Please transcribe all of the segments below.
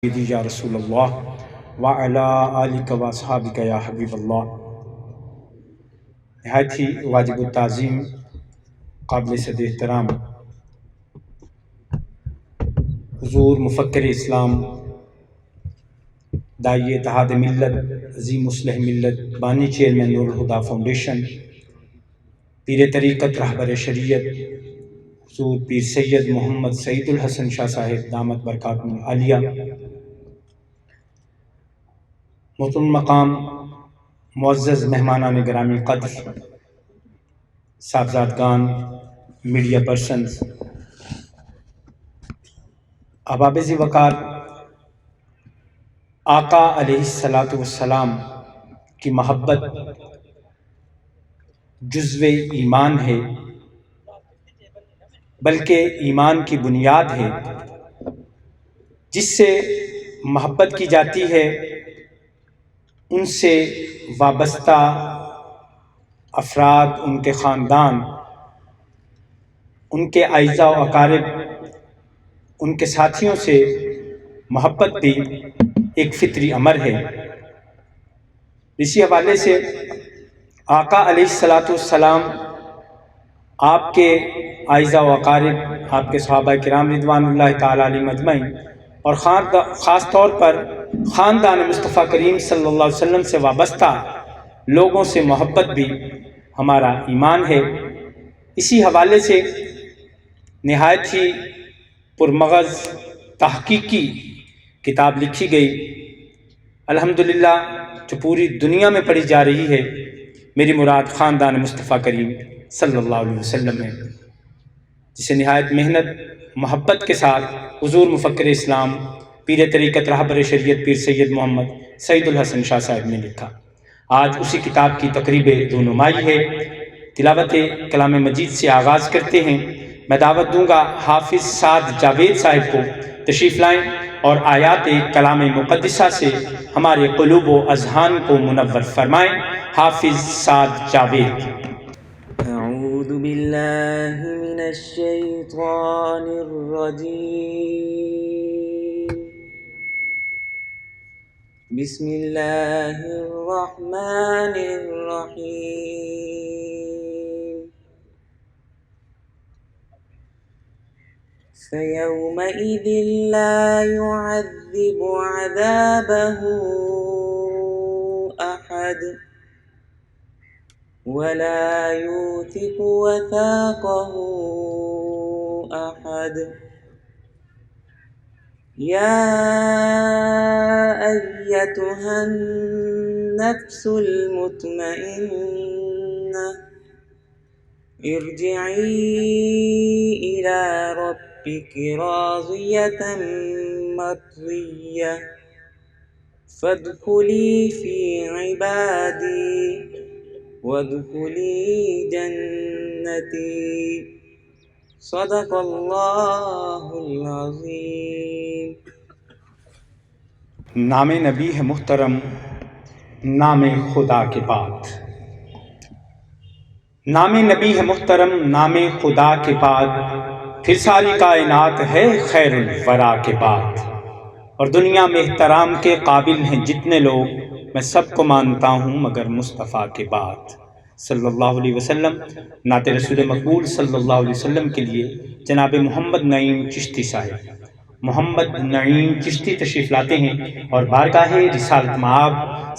سیدی یا رسول اللہ وعلی آلک و اصحابک یا حبیب اللہ۔ نہایت ہی واجب التعظیم، قابل صد احترام حضور مفکر اسلام، داعی اتحاد ملت، عظیم مصلح ملت، بانی چیئرمین نور الہدیٰ فاؤنڈیشن، پیر طریقت رہبر شریعت حضور پیر سید محمد سعید الحسن شاہ صاحب دامت برکاتہ العالیہ، محترم مقام معزز مہمانان گرامی قدر، صاحبزادگان، میڈیا پرسنز، احباب ذی وقار، آقا علیہ السلام کی محبت جزو ایمان ہے، بلکہ ایمان کی بنیاد ہے۔ جس سے محبت کی جاتی ہے ان سے وابستہ افراد، ان کے خاندان، ان کے اعزاء و اقارب، ان کے ساتھیوں سے محبت بھی ایک فطری امر ہے۔ اسی حوالے سے آقا علیہ السلام، آپ کے اعزاء و اقارب، آپ کے صحابہ کرام رضوان اللہ تعالیٰ علیہم اجمعین، اور خاص طور پر خاندان مصطفیٰ کریم صلی اللہ علیہ وسلم سے وابستہ لوگوں سے محبت بھی ہمارا ایمان ہے۔ اسی حوالے سے نہایت ہی پرمغز تحقیقی کتاب لکھی گئی، الحمدللہ، جو پوری دنیا میں پڑھی جا رہی ہے، میری مراد خاندان مصطفیٰ کریم صلی اللہ علیہ وسلم ہے، جسے نہایت محنت محبت کے ساتھ حضور مفکر اسلام، پیر طریقت رہبر شریعت پیر سید محمد سعید الحسن شاہ صاحب نے لکھا۔ آج اسی کتاب کی تقریب رونمائی ہے۔ تلاوت کلام مجید سے آغاز کرتے ہیں۔ میں دعوت دوں گا حافظ سعد جاوید صاحب کو تشریف لائیں اور آیات کلام مقدسہ سے ہمارے قلوب و اذہان کو منور فرمائیں۔ حافظ سعد جاوید۔ اعوذ باللہ من الشیطان الرجیم، بسم اللہ الرحمن الرحیم۔ فَيَوْمَئِذٍ لَا يُعَذِّبُ عَذَابَهُ أَحَدٌ وَلَا يُوثِقُ وَثَاقَهُ أَحَدٌ۔ يَا أَيَّتُهَا النَّفْسُ الْمُطْمَئِنَّةُ ارْجِعِي إِلَى رَبِّكِ رَاضِيَةً مَرْضِيَّةً فَادْخُلِي فِي عِبَادِي وَادْخُلِي جَنَّتِي۔ صدق اللہ العظیم۔ نام نبی ہے محترم، نام خدا کے بعد۔ نام نبی ہے محترم، نام خدا کے بعد، پھر ساری کائنات ہے خیر الورا کے بعد۔ اور دنیا میں احترام کے قابل ہیں جتنے لوگ، میں سب کو مانتا ہوں مگر مصطفیٰ کے بعد صلی اللہ علیہ وسلم۔ نعت رسول مقبول صلی اللہ علیہ وسلم کے لیے جناب محمد نعیم چشتی صاحب، محمد نعیم چشتی تشریف لاتے ہیں اور بارگاہ رسالت مآب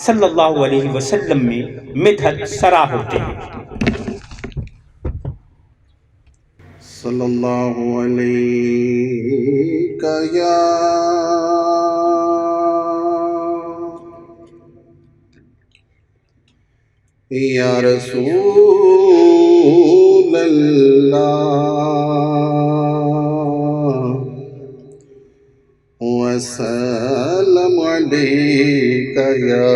صلی اللہ علیہ وسلم میں مدحت سرا ہوتے ہیں۔ صلی اللہ علیہ یا رسول اللہ، وسلم علیک یا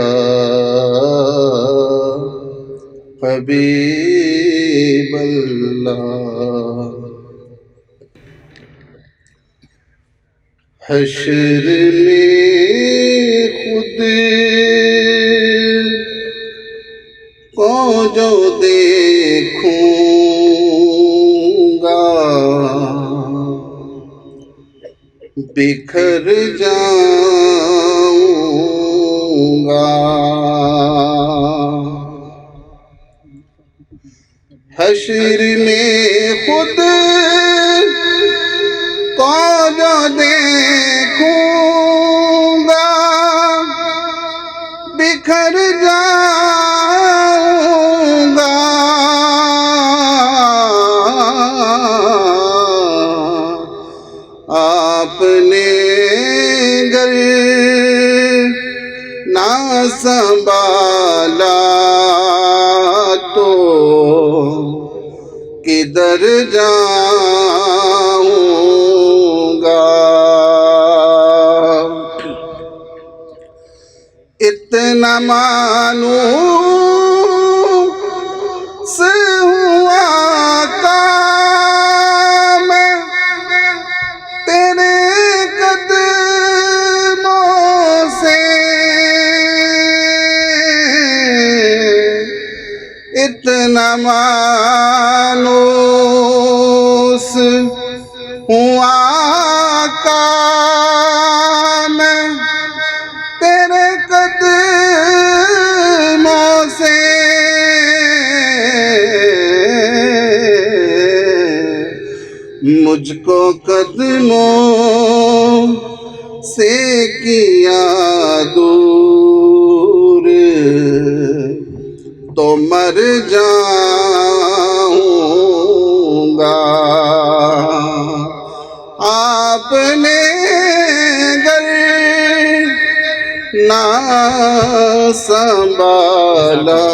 حبیب اللہ۔ حشر میں خود کو جو دیکھوں گا بکھر جاؤں گا حشر میں خود کو جو دیکھوں گا بکھر جاؤں گا آپ نے گر نہ سنبھالا تو کدھر جاؤں گا اتنا معلوم سے ہوا کام تیرے قدموں سے اتنا مانوس ہوا کام تیرے قدموں سے مجھ کو قدموں سے کیا دور تو مر جاؤں گا آپ نے گر نہ سنبھالا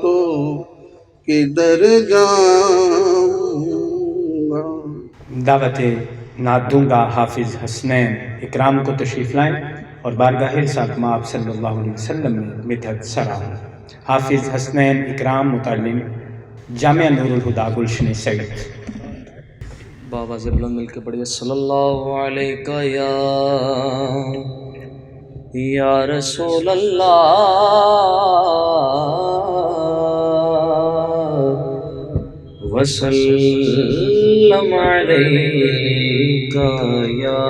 تو کدھر جاؤں گا. دعوت نعت دوں گا حافظ حسنین اکرام کو تشریف لائیں اور بارگاہ رسالت آپ صلی اللہ علیہ وسلم میں مدحت سرا. حافظ حسنین اکرام متعلم جامعہ نور الہدیٰ گلشن سعید. بابا سے بلند مل کے پڑھیے صلی اللہ علیہ یا رسول اللہ وسلم علیک یا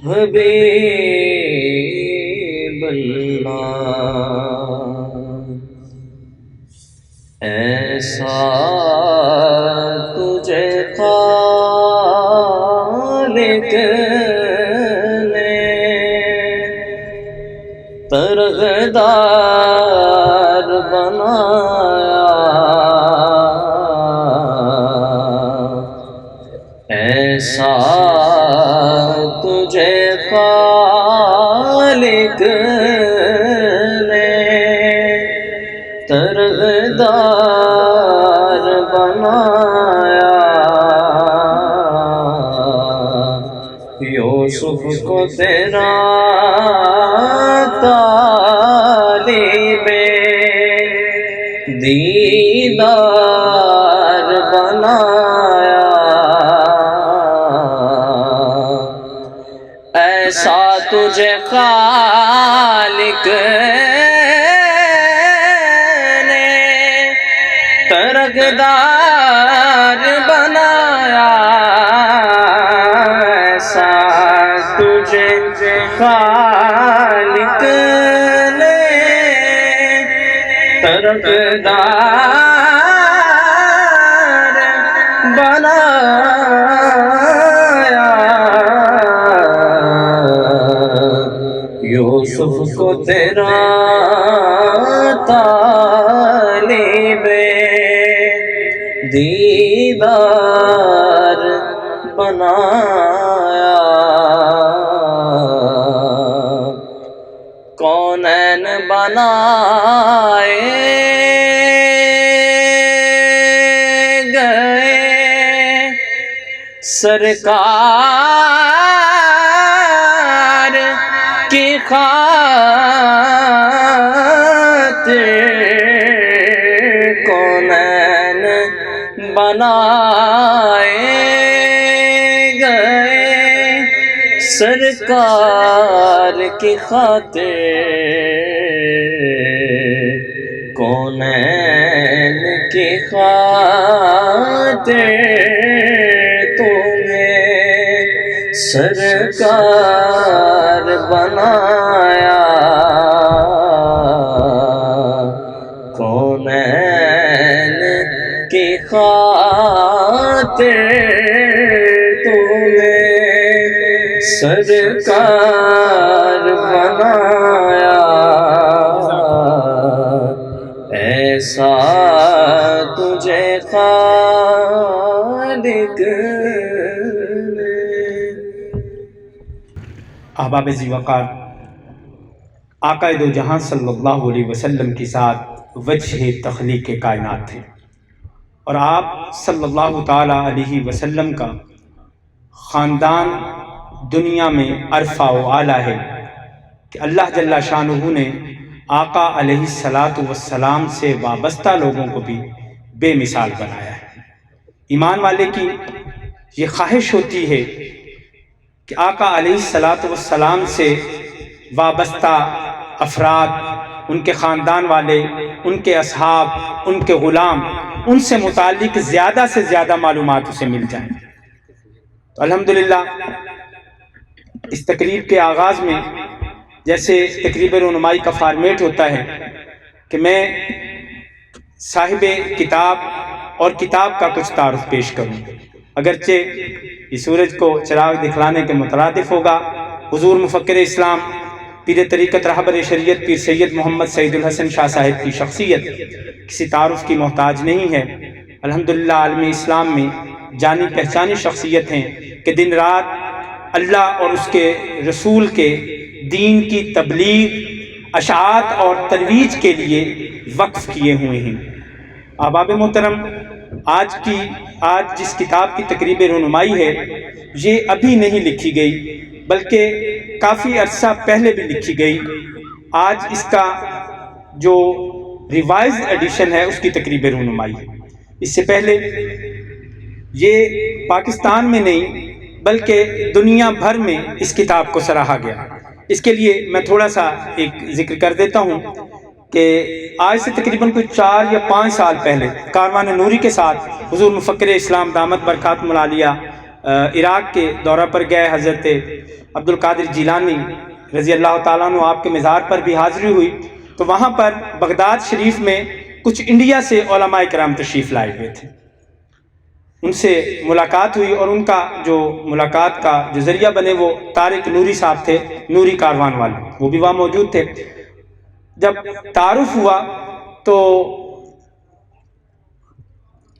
حبیب اللہ. ایسا تجھے خالق نے ترغدار بنایا. ایسا تجھے خالق نے ترغدار بنایا. یوسف کو تیرا طالب دیدار بنایا. ایسا تجھے خالق نے ترغدار بنایا. ایسا تجھے خالق نے ترغدار بنایا. یوسف کو تیرا طالب دیدار بنایا. کونین بنائے گئے سرکار کی خاطر. کونین بنائے گئے سرکار کی خاطر. کونین کی خاطر تمہیں سرکار بنایا کونین کی خاطر تو نے سرکار بنایا ایسا تجھے خالق نے۔ احباب ذی وقار، آقا دو جہاں صلی اللہ علیہ وسلم کی ذات وجہ تخلیق کائنات تھے، اور آپ صلی اللہ تعالیٰ علیہ وسلم کا خاندان دنیا میں عرفہ و اعلیٰ ہے کہ اللہ جل شانہ نے آقا علیہ السلام سے وابستہ لوگوں کو بھی بے مثال بنایا ہے۔ ایمان والے کی یہ خواہش ہوتی ہے کہ آقا علیہ السلام سے وابستہ افراد، ان کے خاندان والے، ان کے اصحاب، ان کے غلام، ان سے متعلق زیادہ سے زیادہ معلومات اسے مل جائیں۔ تو الحمدللہ اس تقریب کے آغاز میں جیسے تقریب رونمائی کا فارمیٹ ہوتا ہے کہ میں صاحب کتاب اور کتاب کا کچھ تعارف پیش کروں، اگرچہ یہ سورج کو چراغ دکھلانے کے مترادف ہوگا۔ حضور مفکر اسلام پیر طریقت رہبر شریعت پیر سید محمد سعید الحسن شاہ صاحب کی شخصیت کسی تعارف کی محتاج نہیں ہے۔ الحمدللہ عالم اسلام میں جانی پہچانی شخصیت ہیں کہ دن رات اللہ اور اس کے رسول کے دین کی تبلیغ، اشاعت اور ترویج کے لیے وقف کیے ہوئے ہیں۔ احباب محترم، آج جس کتاب کی تقریب رونمائی ہے یہ ابھی نہیں لکھی گئی بلکہ کافی عرصہ پہلے بھی لکھی گئی۔ آج اس کا جو ریوائز ایڈیشن ہے اس کی تقریب رونمائی ہے۔ اس سے پہلے یہ پاکستان میں نہیں بلکہ دنیا بھر میں اس کتاب کو سراہا گیا۔ اس کے لیے میں تھوڑا سا ایک ذکر کر دیتا ہوں کہ آج سے تقریباً کوئی 4 یا 5 سال پہلے کاروان نوری کے ساتھ حضور مفکر اسلام دامت برکاتہم العالیہ عراق کے دورہ پر گئے۔ حضرت عبد القادر جیلانی رضی اللہ تعالیٰ عنہ آپ کے مزار پر بھی حاضری ہوئی، تو وہاں پر بغداد شریف میں کچھ انڈیا سے علماء کرام تشریف لائے ہوئے تھے، ان سے ملاقات ہوئی، اور ان کا جو ملاقات کا جو ذریعہ بنے وہ طارق نوری صاحب تھے، نوری کاروان والے، وہ بھی وہاں موجود تھے۔ جب تعارف ہوا تو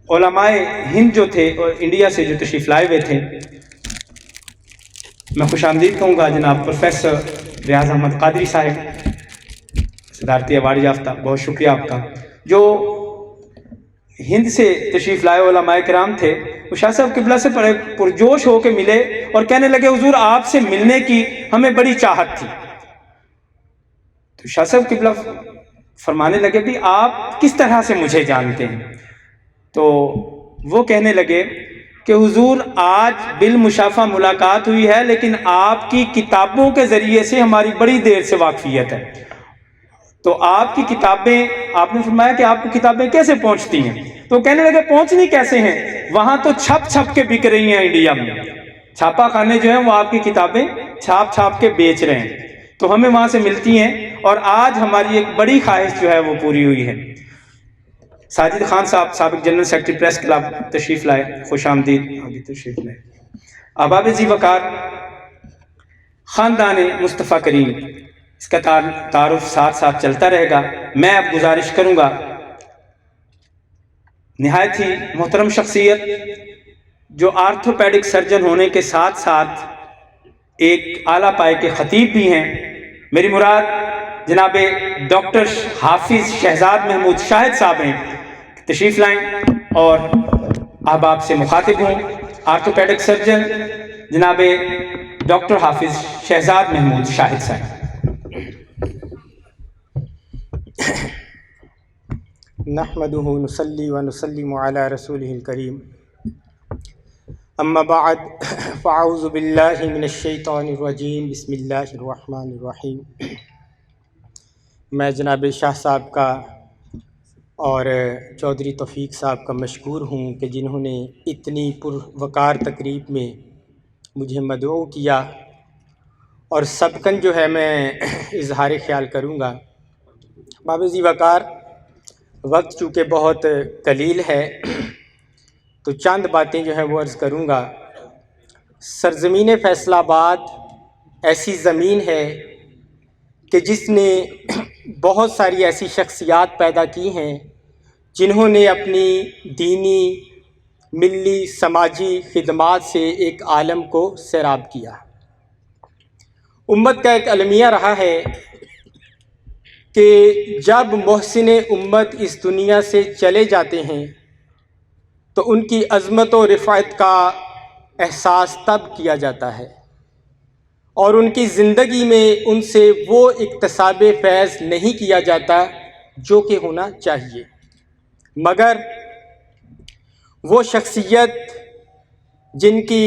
علماء ہند جو تھے اور انڈیا سے جو تشریف لائے ہوئے تھے، میں خوش آمدید کہوں گا جناب پروفیسر ریاض احمد قادری صاحب، صدارتی ایوارڈ یافتہ، بہت شکریہ آپ کا، جو ہند سے تشریف لائے علماء کرام تھے، وہ شاہ صاحب قبلہ سے پرجوش ہو کے ملے اور کہنے لگے حضور آپ سے ملنے کی ہمیں بڑی چاہت تھی۔ تو شاہ صاحب قبلہ فرمانے لگے بھی آپ کس طرح سے مجھے جانتے ہیں؟ تو وہ کہنے لگے کہ حضور آج بالمشافہ ملاقات ہوئی ہے لیکن آپ کی کتابوں کے ذریعے سے ہماری بڑی دیر سے واقفیت ہے، تو آپ کی کتابیں، آپ نے فرمایا کہ آپ کو کتابیں کیسے پہنچتی ہیں؟ تو کہنے لگے پہنچنی کیسے ہیں، وہاں تو چھپ چھپ کے بک رہی ہیں انڈیا میں، چھاپا خانے جو ہیں وہ آپ کی کتابیں چھاپ چھاپ کے بیچ رہے ہیں، تو ہمیں وہاں سے ملتی ہیں، اور آج ہماری ایک بڑی خواہش جو ہے وہ پوری ہوئی ہے۔ ساجد خان صاحب سابق جنرل سیکرٹری پریس کلب تشریف لائے، خوش آمدید، آگے تشریف لائے۔ احباب ذی وقار، خاندان مصطفیٰ کریم، اس کا تعارف ساتھ ساتھ چلتا رہے گا۔ میں اب گزارش کروں گا، نہایت ہی محترم شخصیت جو آرتھوپیڈک سرجن ہونے کے ساتھ ساتھ ایک اعلیٰ پائے کے خطیب بھی ہیں، میری مراد جناب ڈاکٹر حافظ شہزاد محمود شاہد صاحب ہیں، تشریف لائیں اور احباب سے مخاطب ہوں۔ آرتھوپیڈک سرجن جناب ڈاکٹر حافظ شہزاد محمود شاہد صاحب۔ نحمده نصلي ونسلم على رسوله الكريم اما بعد فاعوذ بالله من الشیطان الرجیم بسم اللہ الرحمن الرحیم۔ میں جناب شاہ صاحب کا اور چودھری توفیق صاحب کا مشکور ہوں کہ جنہوں نے اتنی پروقار تقریب میں مجھے مدعو کیا، اور سبقاً جو ہے میں اظہار خیال کروں گا۔ باب ذی وقار، وقت چونکہ بہت قلیل ہے تو چند باتیں جو ہیں وہ عرض کروں گا۔ سرزمین فیصل آباد ایسی زمین ہے کہ جس نے بہت ساری ایسی شخصیات پیدا کی ہیں جنہوں نے اپنی دینی، ملی، سماجی خدمات سے ایک عالم کو سیراب کیا۔ امت کا ایک المیہ رہا ہے کہ جب محسن امت اس دنیا سے چلے جاتے ہیں تو ان کی عظمت و رفعت کا احساس تب کیا جاتا ہے، اور ان کی زندگی میں ان سے وہ اکتساب فیض نہیں کیا جاتا جو کہ ہونا چاہیے، مگر وہ شخصیت جن کی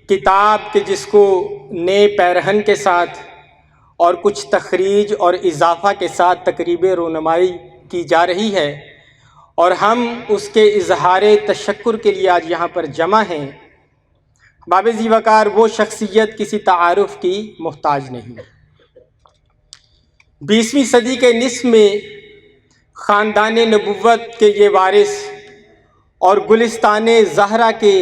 کتاب کے جس کو نئے پیرہن کے ساتھ اور کچھ تخریج اور اضافہ کے ساتھ تقریب رونمائی کی جا رہی ہے، اور ہم اس کے اظہار تشکر کے لیے آج یہاں پر جمع ہیں، باب ذی وقار وہ شخصیت کسی تعارف کی محتاج نہیں۔ 20ویں صدی کے نصف میں خاندان نبوت کے یہ وارث اور گلستان زہرا کے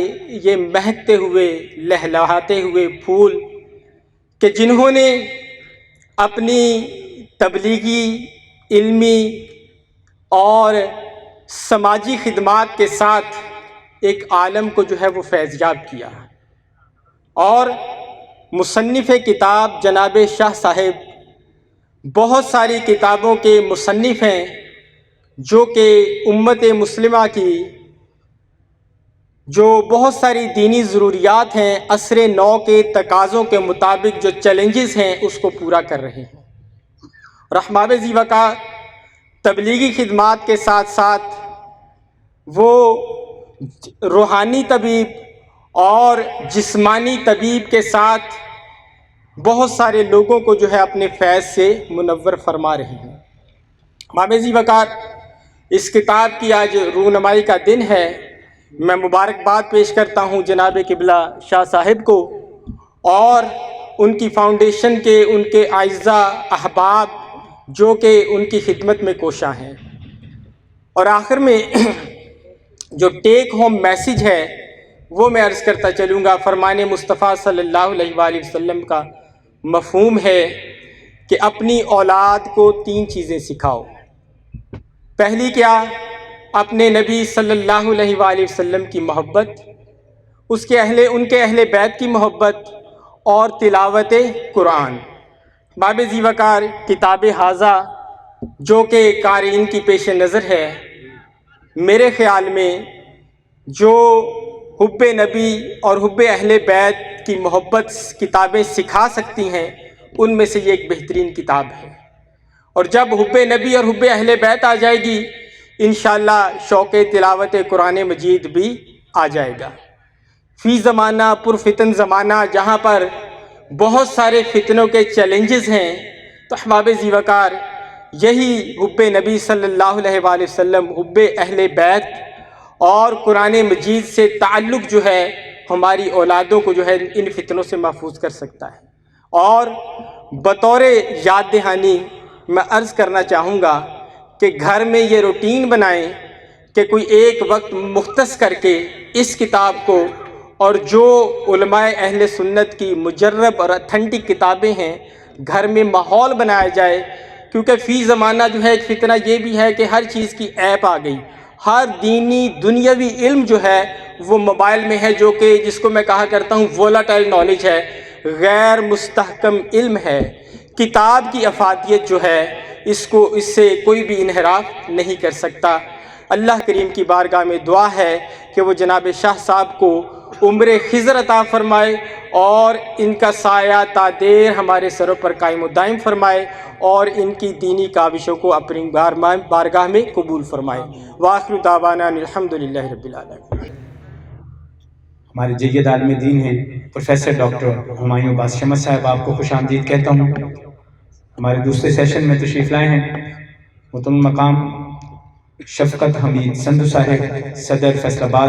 یہ مہکتے ہوئے لہلہاتے ہوئے پھول کہ جنہوں نے اپنی تبلیغی، علمی اور سماجی خدمات کے ساتھ ایک عالم کو جو ہے وہ فیضیاب کیا، اور مصنف کتاب جناب شاہ صاحب بہت ساری کتابوں کے مصنف ہیں جو کہ امت مسلمہ کی جو بہت ساری دینی ضروریات ہیں عصر نو کے تقاضوں کے مطابق جو چیلنجز ہیں اس کو پورا کر رہے ہیں۔ رحماب ذی وقار تبلیغی خدمات کے ساتھ ساتھ وہ روحانی طبیب اور جسمانی طبیب کے ساتھ بہت سارے لوگوں کو جو ہے اپنے فیض سے منور فرما رہے ہیں۔ باب ذی وقار اس کتاب کی آج رونمائی کا دن ہے۔ میں مبارکباد پیش کرتا ہوں جناب قبلہ شاہ صاحب کو اور ان کی فاؤنڈیشن کے ان کے اعزاء احباب جو کہ ان کی خدمت میں کوشاں ہیں۔ اور آخر میں جو ٹیک ہوم میسیج ہے وہ میں عرض کرتا چلوں گا۔ فرمان مصطفیٰ صلی اللہ علیہ وآلہ وسلم کا مفہوم ہے کہ اپنی اولاد کو 3 چیزیں سکھاؤ۔ پہلی کیا؟ اپنے نبی صلی اللہ علیہ وآلہ وسلم کی محبت، ان کے اہل بیت کی محبت اور تلاوت قرآن۔ باب ذی وقار کتاب حاضہ جو کہ قارئین کی پیش نظر ہے، میرے خیال میں جو حب نبی اور حب اہل بیت کی محبت کتابیں سکھا سکتی ہیں ان میں سے یہ ایک بہترین کتاب ہے، اور جب حب نبی اور حب اہل بیت آ جائے گی انشاءاللہ شوق تلاوت قرآن مجید بھی آ جائے گا۔ فی زمانہ پرفتن زمانہ جہاں پر بہت سارے فتنوں کے چیلنجز ہیں، تو احباب ذی وقار یہی حب نبی صلی اللہ علیہ وآلہ وسلم، حب اہل بیت اور قرآن مجید سے تعلق جو ہے ہماری اولادوں کو جو ہے ان فتنوں سے محفوظ کر سکتا ہے۔ اور بطور یاد دہانی میں عرض کرنا چاہوں گا کہ گھر میں یہ روٹین بنائیں کہ کوئی ایک وقت مختص کر کے اس کتاب کو اور جو علماء اہل سنت کی مجرب اور اتھینٹک کتابیں ہیں گھر میں ماحول بنایا جائے، کیونکہ فی زمانہ جو ہے ایک فتنہ یہ بھی ہے کہ ہر چیز کی ایپ آ گئی، ہر دینی دنیاوی علم جو ہے وہ موبائل میں ہے، جو کہ جس کو میں کہا کرتا ہوں وولٹائل نالج ہے، غیر مستحکم علم ہے۔ کتاب کی افادیت جو ہے اس سے کوئی بھی انحراف نہیں کر سکتا۔ اللہ کریم کی بارگاہ میں دعا ہے کہ وہ جناب شاہ صاحب کو عمر خضر عطا فرمائے اور ان کا سایہ تا دیر ہمارے سروں پر قائم و دائم فرمائے اور ان کی دینی کاوشوں کو اپنی بارگاہ میں قبول فرمائے۔ وآخر دعوانا الحمدللہ رب العالمین۔ ہمارے جید عالم دین ہیں پروفیسر ڈاکٹر ہمایوں عباس شمس صاحب، آپ کو خوش آمدید کہتا ہوں۔ ہمارے دوسرے سیشن میں تشریف لائے ہیں محترم مقام شفقت حمید سندھو صاحب، صدر فیصل آباد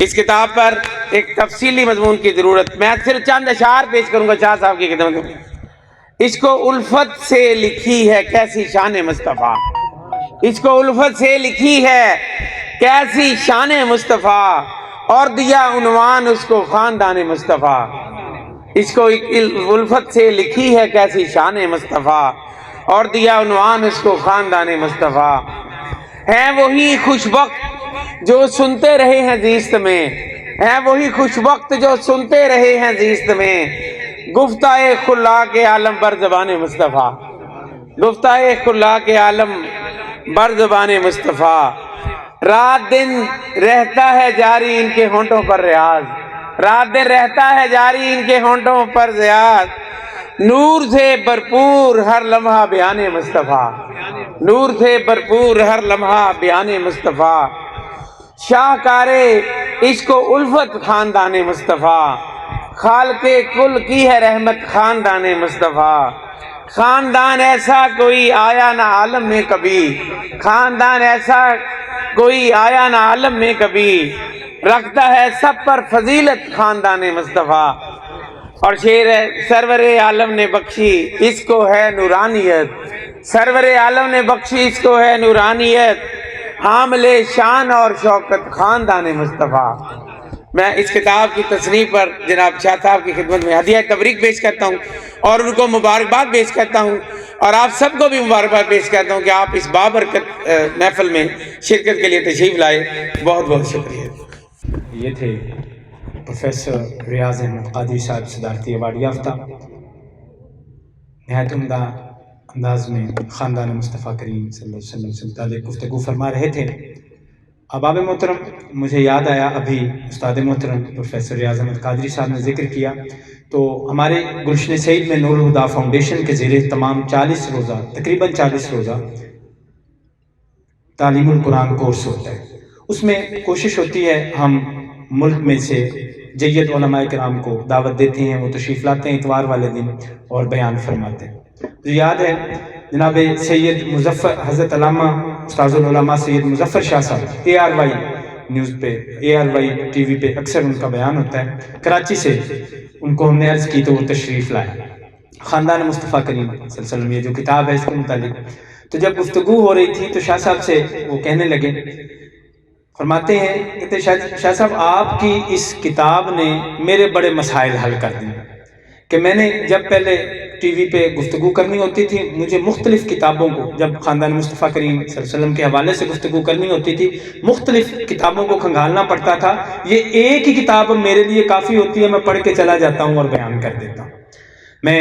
اس کتاب پر ایک تفصیلی مضمون کی ضرورت. میں صرف چند اشعار پیش کروں گا شاہ صاحب کی خدمت میں. اس کو الفت سے لکھی ہے کیسی شان مصطفیٰ، اس کو الفت سے لکھی ہے کیسی شان مصطفیٰ، اور دیا عنوان اس کو خاندان مصطفیٰ. اس کو الفت سے لکھی ہے کیسی شان مصطفیٰ، اور دیا عنوان اس کو خاندان مصطفیٰ. ہیں وہی خوش وقت جو سنتے رہے ہیں زیست میں، ہیں وہی خوش وقت جو سنتے رہے ہیں زیست میں، گفتہ خلاق عالم بر زبان مصطفیٰ، گفتہ خلاق عالم بر زبان مصطفیٰ. رات دن رہتا ہے جاری ان کے ہونٹوں پر ریاض، رات دن رہتا ہے جاری ان کے ہونٹوں پر ریاض. نور سے بھرپور ہر لمحہ بیان مصطفیٰ، نور سے بھرپور ہر لمحہ بیان مصطفیٰ. شاہکار عشق و الفت خاندان مصطفیٰ، خالق کل کی ہے رحمت خاندان مصطفیٰ. خاندان ایسا کوئی آیا نہ عالم میں کبھی، خاندان ایسا کوئی آیا نہ عالم میں کبھی، رکھتا ہے سب پر فضیلت خاندان مصطفیٰ. اور شعر ہے سرور عالم نے بخشی اس کو ہے نورانیت، سرور عالم نے بخشی اس کو ہے نورانیت، حامل شان اور شوکت خاندان مصطفیٰ. میں اس کتاب کی تصنیف پر جناب شاہ صاحب کی خدمت میں ہدیہ تبریک پیش کرتا ہوں اور ان کو مبارکباد پیش کرتا ہوں، اور آپ سب کو بھی مبارکباد پیش کرتا ہوں کہ آپ اس بابرکت محفل میں شرکت کے لیے تشریف لائے. بہت بہت شکریہ. یہ تھے پروفیسر ریاض احمد قادری صاحب، صدارتی ایوارڈ یافتہ، نہایت عمدہ انداز میں خاندان مصطفیٰ کریم صلی اللہ علیہ وسلم سے متعلق گفتگو فرما رہے تھے. احباب محترم، مجھے یاد آیا ابھی استاد محترم پروفیسر ریاض احمد قادری صاحب نے ذکر کیا تو ہمارے گلشن سعید میں نور الہدیٰ فاؤنڈیشن کے زیر اہتمام 40 روزہ تقریباً 40 روزہ تعلیم القرآن کورس ہوتا ہے. اس میں کوشش ہوتی ہے ہم ملک میں سے جید علماء کرام کو دعوت دیتے ہیں، وہ تشریف لاتے ہیں اتوار والے دن اور بیان فرماتے ہیں. مجھے یاد ہے جناب سید مظفر حضرت علامہ استاذ العلماء سید مظفر شاہ صاحب ARY نیوز پہ ARY ٹی وی پہ اکثر ان کا بیان ہوتا ہے، کراچی سے ان کو ہم نے عرض کی تو وہ تشریف لائے. خاندان مصطفیٰ کریم صلی اللہ علیہ وسلم یہ جو کتاب ہے اس کے متعلق تو جب گفتگو ہو رہی تھی تو شاہ صاحب سے وہ کہنے لگے، فرماتے ہیں کہ شاہ صاحب آپ کی اس کتاب نے میرے بڑے مسائل حل کر دیے کہ میں نے جب پہلے ٹی وی پہ گفتگو کرنی ہوتی تھی مجھے مختلف کتابوں کو، جب خاندان مصطفیٰ کریم صلی اللہ علیہ وسلم کے حوالے سے گفتگو کرنی ہوتی تھی مختلف کتابوں کو کھنگالنا پڑتا تھا. یہ ایک ہی کتاب میرے لیے کافی ہوتی ہے، میں پڑھ کے چلا جاتا ہوں اور بیان کر دیتا ہوں. میں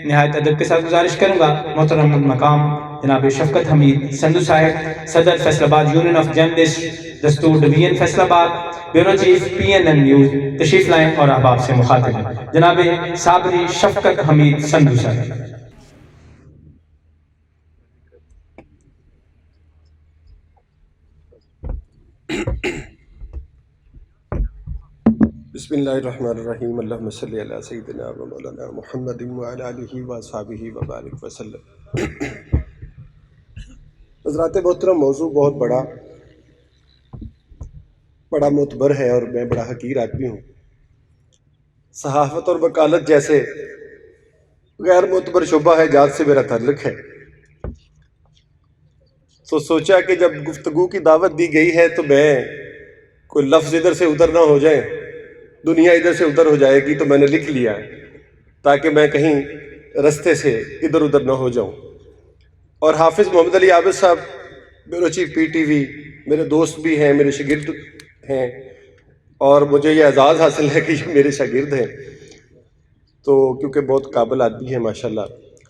نہایت ادب کے ساتھ گزارش کروں گا محترم مقام جناب شفقت حمید سندھو صاحب، صدر فیصل آباد یونین آف جرنلسٹ دستور ڈویژن فیصل آباد، بیورو چیف PNN نیوز تشریف لائیں اور احباب سے مخاطب ہیں. جناب صابری شفقت حمید سندھو صاحب. بسم اللہ الرحمن الرحیم. اللہم صلی علی سیدنا و مولانا محمد وعلی آلہ وصحبہ وبارک وسلم. حضرات محترم، موضوع بہت بڑا معتبر ہے اور میں بڑا حقیر آدمی ہوں. صحافت اور وکالت جیسے غیر معتبر شعبہ ہے جات سے میرا تعلق ہے، تو سوچا کہ جب گفتگو کی دعوت دی گئی ہے تو میں کوئی لفظ ادھر سے ادھر نہ ہو جائیں، دنیا ادھر سے ادھر ہو جائے گی، تو میں نے لکھ لیا تاکہ میں کہیں رستے سے ادھر ادھر نہ ہو جاؤں. اور حافظ محمد علی عابد صاحب بیورو چیف PTV میرے دوست بھی ہیں، میرے شاگرد ہیں، اور مجھے یہ اعزاز حاصل ہے کہ یہ میرے شاگرد ہیں. تو کیونکہ بہت قابل آدمی ہیں ماشاءاللہ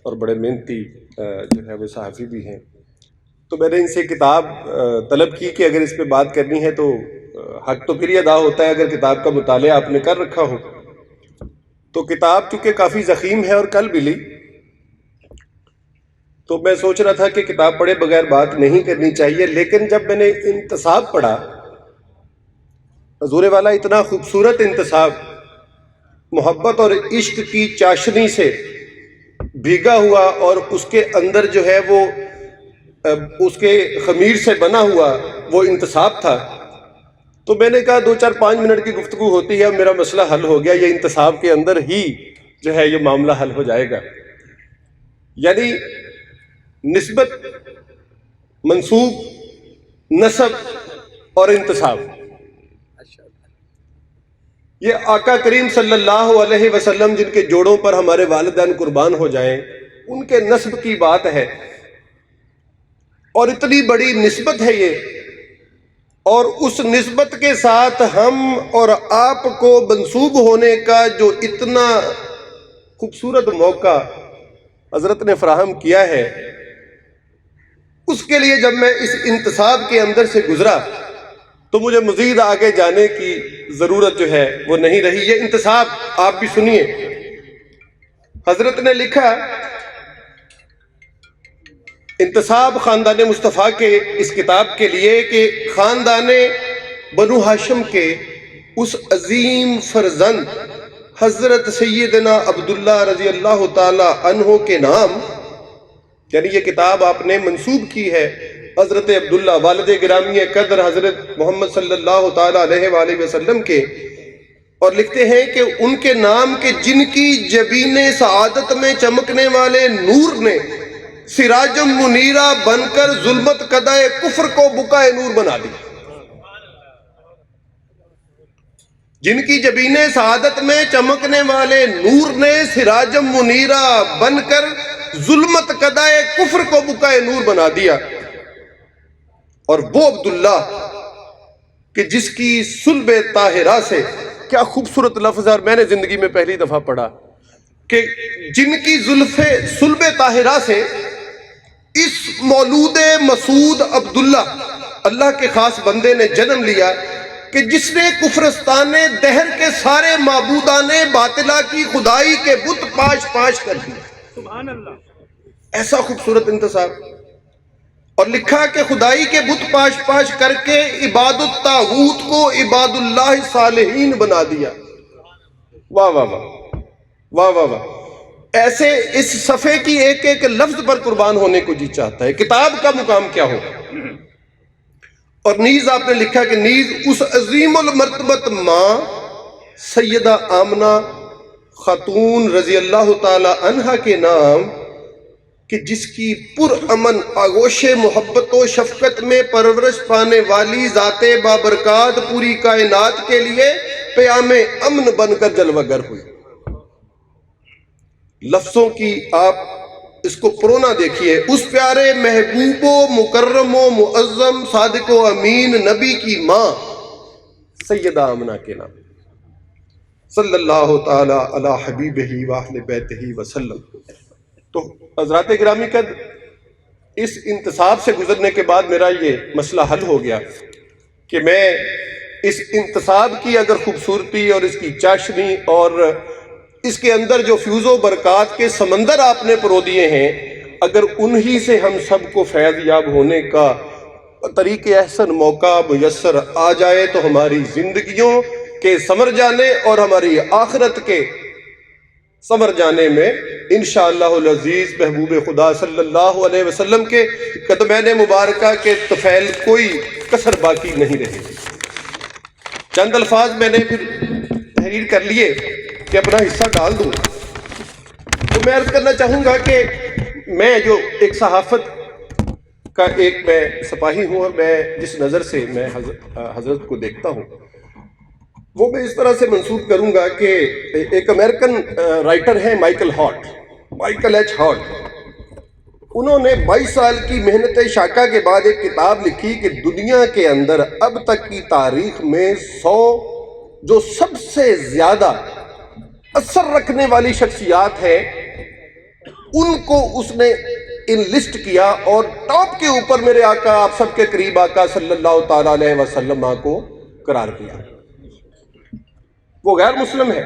اور بڑے محنتی جو ہے وہ صحافی بھی ہیں، تو میں نے ان سے کتاب طلب کی کہ اگر اس پہ بات کرنی ہے تو حق تو پھر ہی ادا ہوتا ہے اگر کتاب کا مطالعہ آپ نے کر رکھا ہو. تو کتاب چونکہ کافی ضخیم ہے اور کل بھی لی، تو میں سوچ رہا تھا کہ کتاب پڑھے بغیر بات نہیں کرنی چاہیے. لیکن جب میں نے انتصاب پڑھا، حضور والا اتنا خوبصورت انتصاب، محبت اور عشق کی چاشنی سے بھیگا ہوا اور اس کے اندر جو ہے وہ اس کے خمیر سے بنا ہوا وہ انتصاب تھا، تو میں نے کہا 2-4-5 منٹ کی گفتگو ہوتی ہے، میرا مسئلہ حل ہو گیا، یہ انتصاب کے اندر ہی جو ہے یہ معاملہ حل ہو جائے گا. یعنی نسبت، منسوب، نسب اور انتصاب، یہ آقا کریم صلی اللہ علیہ وسلم جن کے جوڑوں پر ہمارے والدین قربان ہو جائیں ان کے نسب کی بات ہے، اور اتنی بڑی نسبت ہے یہ، اور اس نسبت کے ساتھ ہم اور آپ کو منسوب ہونے کا جو اتنا خوبصورت موقع حضرت نے فراہم کیا ہے، اس کے لیے جب میں اس انتصاب کے اندر سے گزرا تو مجھے مزید آگے جانے کی ضرورت جو ہے وہ نہیں رہی. یہ انتصاب آپ بھی سنیے. حضرت نے لکھا انتصاب خاندان مصطفیٰ کے اس کتاب کے لیے کہ خاندان بنو ہاشم کے اس عظیم فرزند حضرت سیدنا عبداللہ رضی اللہ تعالی عنہ کے نام، یعنی یہ کتاب آپ نے منسوب کی ہے حضرت عبداللہ والد گرامی قدر حضرت محمد صلی اللہ تعالی علیہ وآلہ وسلم کے، اور لکھتے ہیں کہ ان کے نام کے جن کی جبین سعادت میں چمکنے والے نور نے سراجم منیرہ بن کر ظلمت قدائے کفر کو بکائے نور بنا دی. جن کی جبین سعادت میں چمکنے والے نور نے سراجم منیرہ بن کر ظلمت قدائے کفر کو بکائے نور بنا دیا. اور وہ عبداللہ کہ جس کی صلب طاہرہ سے، کیا خوبصورت لفظ ہے، اور میں نے زندگی میں پہلی دفعہ پڑھا کہ جن کی صلب طاہرہ سے اس مولود مسعود عبداللہ اللہ کے خاص بندے نے جنم لیا کہ جس نے کفرستان دہر کے سارے معبودان باطلہ کی خدائی کے بت پاش پاش کر دی. سبحان اللہ. ایسا خوبصورت انتصاب. اور لکھا کہ خدائی کے بت پاش پاش کر کے عباد الطاغوت کو عباد اللہ صالحین بنا دیا. واہ واہ واہ واہ واہ واہ. ایسے اس صفحے کی ایک ایک لفظ پر قربان ہونے کو جی چاہتا ہے. کتاب کا مقام کیا ہو. اور نیز آپ نے لکھا کہ نیز اس عظیم المرتبت ماں سیدہ آمنہ خاتون رضی اللہ تعالی عنہا کے نام کہ جس کی پر امن آغوش محبت و شفقت میں پرورش پانے والی ذات بابرکات پوری کائنات کے لیے پیام امن بن کر جلوہ گر ہوئی. لفظوں کی آپ اس کو پرونا دیکھیے. اس پیارے محبوب و مکرم و معظم صادق و امین نبی کی ماں سیدہ آمنہ کے نام صلی اللہ تعالی علی حبیبہ و اہل بیتہ وسلم. تو حضرات گرامی قدر، اس انتصاب سے گزرنے کے بعد میرا یہ مسئلہ حل ہو گیا کہ میں اس انتصاب کی اگر خوبصورتی اور اس کی چاشنی اور اس کے اندر جو فیوز و برکات کے سمندر آپ نے پرو دیے ہیں، اگر انہی سے ہم سب کو فیض یاب ہونے کا طریق احسن موقع میسر آ جائے تو ہماری زندگیوں کے سمر جانے اور ہماری آخرت کے سمر جانے میں انشاءاللہ العزیز محبوب خدا صلی اللہ علیہ وسلم کے قدمین مبارکہ کے طفیل کوئی کسر باقی نہیں رہے. چند الفاظ میں نے پھر تحریر کر لیے کہ اپنا حصہ ڈال دوں. تو میں عرض کرنا چاہوں گا کہ میں جو ایک صحافت کا ایک میں سپاہی ہوں، اور میں جس نظر سے میں حضرت کو دیکھتا ہوں وہ میں اس طرح سے منسوب کروں گا کہ ایک امریکن رائٹر ہیں مائیکل ایچ ہارٹ. انہوں نے 22 سال کی محنت شاقہ کے بعد ایک کتاب لکھی کہ دنیا کے اندر اب تک کی تاریخ میں 100 جو سب سے زیادہ اثر رکھنے والی شخصیات ہیں ان کو اس نے ان لسٹ کیا، اور ٹاپ کے اوپر میرے آقا آپ سب کے قریب آقا صلی اللہ تعالی علیہ وسلم کو قرار دیا. وہ غیر مسلم ہے.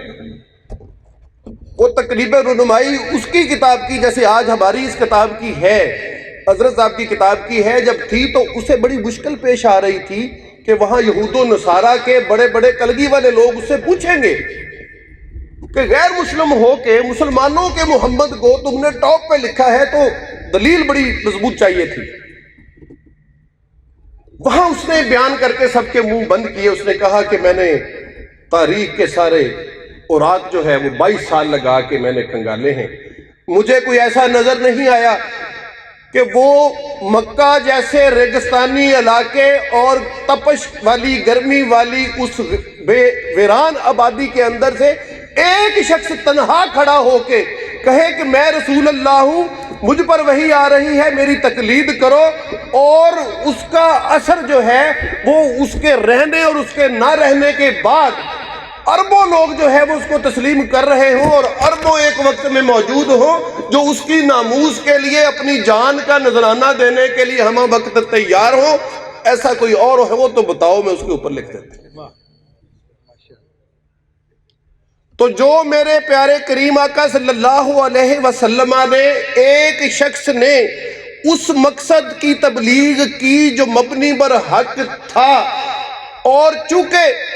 وہ تقریب رونمائی اس کی کتاب کی جیسے آج ہماری اس کتاب کی ہے، حضرت صاحب کی کتاب کی ہے، جب تھی تو اسے بڑی مشکل پیش آ رہی تھی کہ وہاں یہود و نصارہ کے بڑے بڑے کلگی والے لوگ اس سے پوچھیں گے کہ غیر مسلم ہو کے مسلمانوں کے محمد کو تم نے ٹاپ پہ لکھا ہے، تو دلیل بڑی مضبوط چاہیے تھی. وہاں اس نے بیان کر کے سب کے منہ بند کیے. اس نے کہا کہ میں نے تاریخ کے سارے اوراق جو ہے وہ 22 سال لگا کے میں نے کھنگالے ہیں. مجھے کوئی ایسا نظر نہیں آیا کہ وہ مکہ جیسے ریگستانی علاقے اور تپش والی گرمی والی اس بے ویران آبادی کے اندر سے ایک شخص تنہا کھڑا ہو کے کہے کہ میں رسول اللہ ہوں, مجھ پر وحی آ رہی ہے, میری تقلید کرو, اور اس کا اثر جو ہے وہ اس کے رہنے اور اس کے نہ رہنے کے بعد اربوں لوگ جو ہے وہ اس کو تسلیم کر رہے ہوں, اور اربوں ایک وقت میں موجود ہوں جو اس کی ناموس کے لیے اپنی جان کا نذرانہ دینے کے لیے ہم وقت تیار ہوں. ایسا کوئی اور ہو تو بتاؤ, میں اس کے اوپر لکھ دیتا. تو جو میرے پیارے کریم آقا صلی اللہ علیہ وسلم نے ایک شخص نے اس مقصد کی تبلیغ کی جو مبنی بر حق تھا, اور چونکہ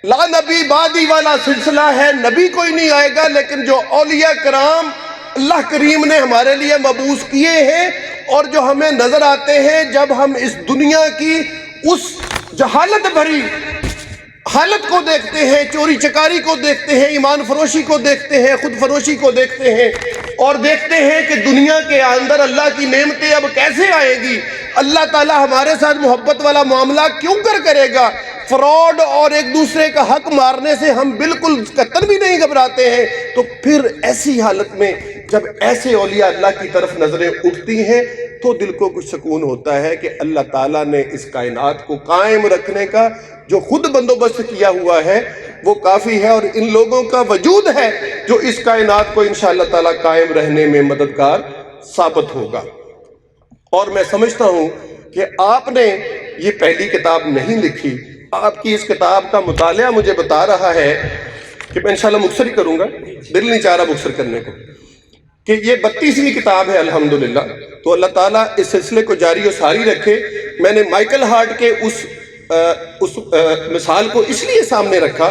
لا نبی بعدی والا سلسلہ ہے, نبی کوئی نہیں آئے گا, لیکن جو اولیاء کرام اللہ کریم نے ہمارے لیے مبعوث کیے ہیں اور جو ہمیں نظر آتے ہیں جب ہم اس دنیا کی اس جہالت بھری حالت کو دیکھتے ہیں, چوری چکاری کو دیکھتے ہیں, ایمان فروشی کو دیکھتے ہیں, خود فروشی کو دیکھتے ہیں, اور دیکھتے ہیں کہ دنیا کے اندر اللہ کی نعمتیں اب کیسے آئے گی, اللہ تعالی ہمارے ساتھ محبت والا معاملہ کیوں کرے گا. فراڈ اور ایک دوسرے کا حق مارنے سے ہم بالکل قطر بھی نہیں گھبراتے ہیں. تو پھر ایسی حالت میں جب ایسے اولیاء اللہ کی طرف نظریں اٹھتی ہیں تو دل کو کچھ سکون ہوتا ہے کہ اللہ تعالیٰ نے اس کائنات کو قائم رکھنے کا جو خود بندوبست کیا ہوا ہے وہ کافی ہے, اور ان لوگوں کا وجود ہے جو اس کائنات کو انشاءاللہ تعالیٰ قائم رہنے میں مددگار ثابت ہوگا. اور میں سمجھتا ہوں کہ آپ نے یہ پہلی کتاب نہیں لکھی, آپ کی اس کتاب کا مطالعہ مجھے بتا رہا ہے کہ میں انشاءاللہ مختصر ہی کروں گا, دل نہیں چاہ رہا مختصر کرنے کو, کہ یہ 32ویں کتاب ہے الحمدللہ. تو اللہ تعالیٰ اس سلسلے کو جاری و ساری رکھے. میں نے مائیکل ہارٹ کے اس مثال کو اس لیے سامنے رکھا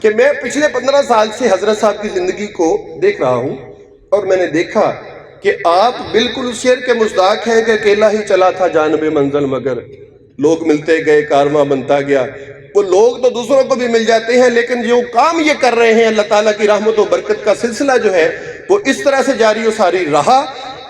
کہ میں پچھلے 15 سال سے حضرت صاحب کی زندگی کو دیکھ رہا ہوں, اور میں نے دیکھا کہ آپ بالکل اس شعر کے مصداق ہیں کہ اکیلا ہی چلا تھا جانب منزل مگر لوگ ملتے گئے کارواں بنتا گیا. وہ لوگ تو دوسروں کو بھی مل جاتے ہیں, لیکن جو کام یہ کر رہے ہیں اللہ تعالیٰ کی رحمت و برکت کا سلسلہ جو ہے وہ اس طرح سے جاری و ساری رہا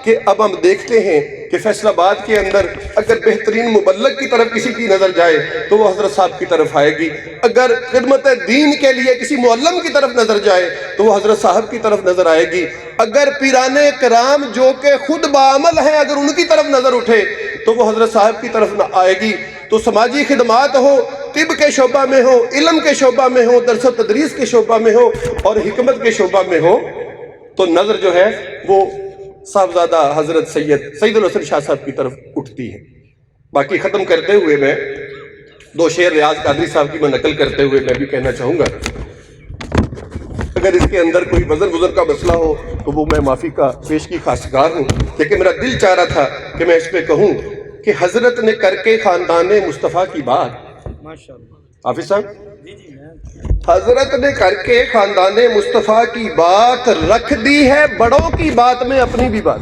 کہ اب ہم دیکھتے ہیں کہ فیصل آباد کے اندر اگر بہترین مبلغ کی طرف کسی کی نظر جائے تو وہ حضرت صاحب کی طرف آئے گی, اگر خدمت دین کے لیے کسی معلم کی طرف نظر جائے تو وہ حضرت صاحب کی طرف نظر آئے گی, اگر پیران کرام جو کہ خود بعمل ہیں اگر ان کی طرف نظر اٹھے تو وہ حضرت صاحب کی طرف آئے گی. تو سماجی خدمات ہو, طب کے شعبہ میں ہو, علم کے شعبہ میں ہو, درس و تدریس کے شعبہ میں ہو, اور حکمت کے شعبہ میں ہو, تو نظر جو ہے وہ صاحبزادہ حضرت سید الحسن شاہ صاحب کی طرف اٹھتی ہے. باقی ختم کرتے ہوئے میں 2 شعر ریاض قادری صاحب کی میں نقل کرتے ہوئے میں بھی کہنا چاہوں گا. اگر اس کے اندر کوئی وزن کا مسئلہ ہو تو وہ میں معافی کا پیش کی خواستگار ہوں, لیکن میرا دل چاہ رہا تھا کہ میں اس پہ کہوں کہ حضرت نے کر کے خاندان مصطفیٰ کی بات, حافظ صاحب, حضرت نے کر کے خاندان مصطفیٰ کی بات رکھ دی ہے بڑوں کی بات میں اپنی بھی بات,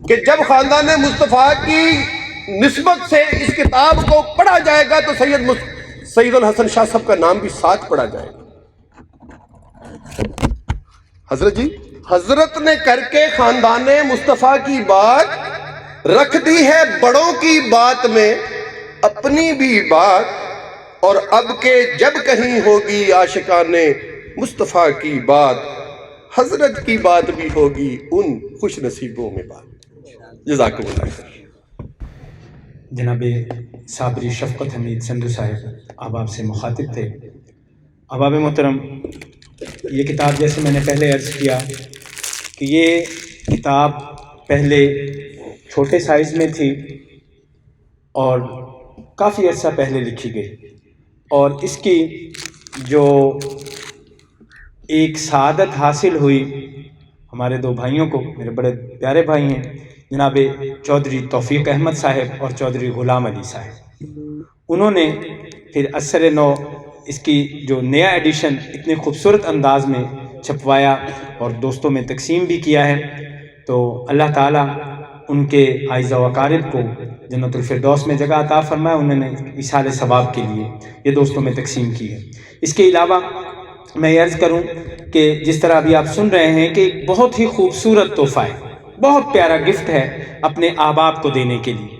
کہ جب خاندان مصطفیٰ کی نسبت سے اس کتاب کو پڑھا جائے گا تو سید الحسن شاہ صاحب کا نام بھی ساتھ پڑھا جائے گا. حضرت جی, حضرت نے کر کے خاندان مصطفیٰ کی بات رکھ دی ہے بڑوں کی بات میں اپنی بھی بات, اور اب کے جب کہیں ہوگی عاشقان مصطفیٰ کی بات, حضرت کی بات بھی ہوگی ان خوش نصیبوں میں بات. جزاکم اللہ خیر. جناب صابری شفقت حمید سندھو صاحب اب آپ سے مخاطب تھے. احباب محترم, یہ کتاب جیسے میں نے پہلے عرض کیا کہ یہ کتاب پہلے چھوٹے سائز میں تھی اور کافی عرصہ پہلے لکھی گئی, اور اس کی جو ایک سعادت حاصل ہوئی ہمارے 2 بھائیوں کو, میرے بڑے پیارے بھائی ہیں جناب چودھری توفیق احمد صاحب اور چودھری غلام علی صاحب, انہوں نے پھر اثر نو اس کی جو نیا ایڈیشن اتنے خوبصورت انداز میں چھپوایا اور دوستوں میں تقسیم بھی کیا ہے. تو اللہ تعالیٰ ان کے اعزا و اقارب کو جنت الفردوس میں جگہ عطا فرمائے، انہوں نے ایصال ثواب کے لیے یہ دوستوں میں تقسیم کی ہے۔ اس کے علاوہ میں یہ عرض کروں کہ جس طرح ابھی آپ سن رہے ہیں کہ ایک بہت ہی خوبصورت تحفہ ہے، بہت پیارا گفٹ ہے اپنے احباب کو دینے کے لیے،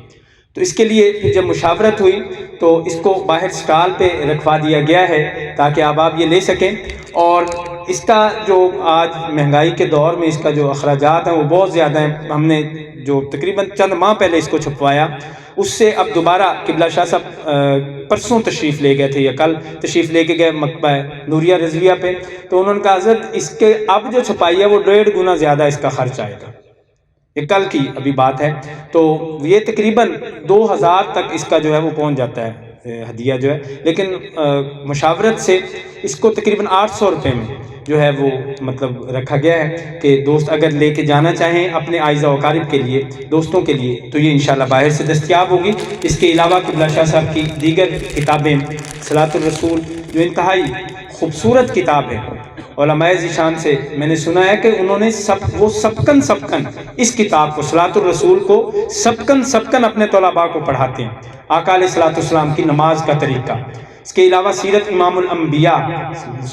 تو اس کے لیے پھر جب مشاورت ہوئی تو اس کو باہر سٹال پہ رکھوا دیا گیا ہے تاکہ احباب یہ لے سکیں، اور اس کا جو آج مہنگائی کے دور میں اس کا جو اخراجات ہیں وہ بہت زیادہ ہیں۔ ہم نے جو تقریباً چند ماہ پہلے اس کو چھپوایا، اس سے اب دوبارہ قبلہ شاہ صاحب پرسوں تشریف لے گئے تھے یا کل تشریف لے کے گئے مکتبہ نوریہ رضویہ پہ، تو انہوں نے کہا حضرت اس کے اب جو چھپائی ہے وہ 1.5 گنا زیادہ اس کا خرچ آئے گا، یہ کل کی ابھی بات ہے، تو یہ تقریباً 2000 تک اس کا جو ہے وہ پہنچ جاتا ہے ہدیہ جو ہے، لیکن مشاورت سے اس کو تقریباً 800 روپے میں جو ہے وہ مطلب رکھا گیا ہے کہ دوست اگر لے کے جانا چاہیں اپنے اعزا و اقارب کے لیے، دوستوں کے لیے، تو یہ انشاءاللہ باہر سے دستیاب ہوگی۔ اس کے علاوہ قبلہ شاہ صاحب کی دیگر کتابیں، صلاۃ الرسول جو انتہائی خوبصورت کتاب ہے، علماء ذیشان سے میں نے سنا ہے کہ انہوں نے سبکن اس کتاب کو، صلاۃ الرسول کو سبکن اپنے طلباء کو پڑھاتے ہیں، آقا علیہ الصلوۃ والسلام کی نماز کا طریقہ۔ اس کے علاوہ سیرت امام الانبیاء صلی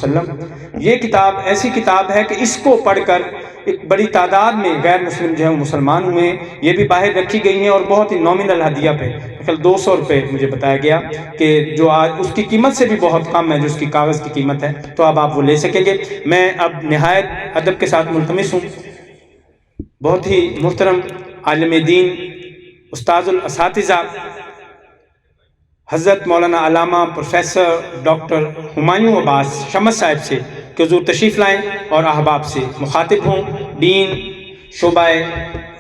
اللہ علیہ وسلم، یہ کتاب ایسی کتاب ہے کہ اس کو پڑھ کر ایک بڑی تعداد میں غیر مسلم جو ہے مسلمان ہوئے ہیں، یہ بھی باہر رکھی گئی ہیں اور بہت ہی نومنل ہدیہ پہ، خیال 200 روپے مجھے بتایا گیا کہ جو آج اس کی قیمت سے بھی بہت کم ہے جو اس کی کاغذ کی قیمت ہے، تو اب آپ وہ لے سکیں گے۔ میں اب نہایت ادب کے ساتھ ملتمس ہوں، بہت ہی محترم عالم دین، استاذ الاساتذہ حضرت مولانا علامہ پروفیسر ڈاکٹر ہمایوں عباس شمس صاحب سے کہ حضور تشریف لائیں اور احباب سے مخاطب ہوں، ڈین شعبہ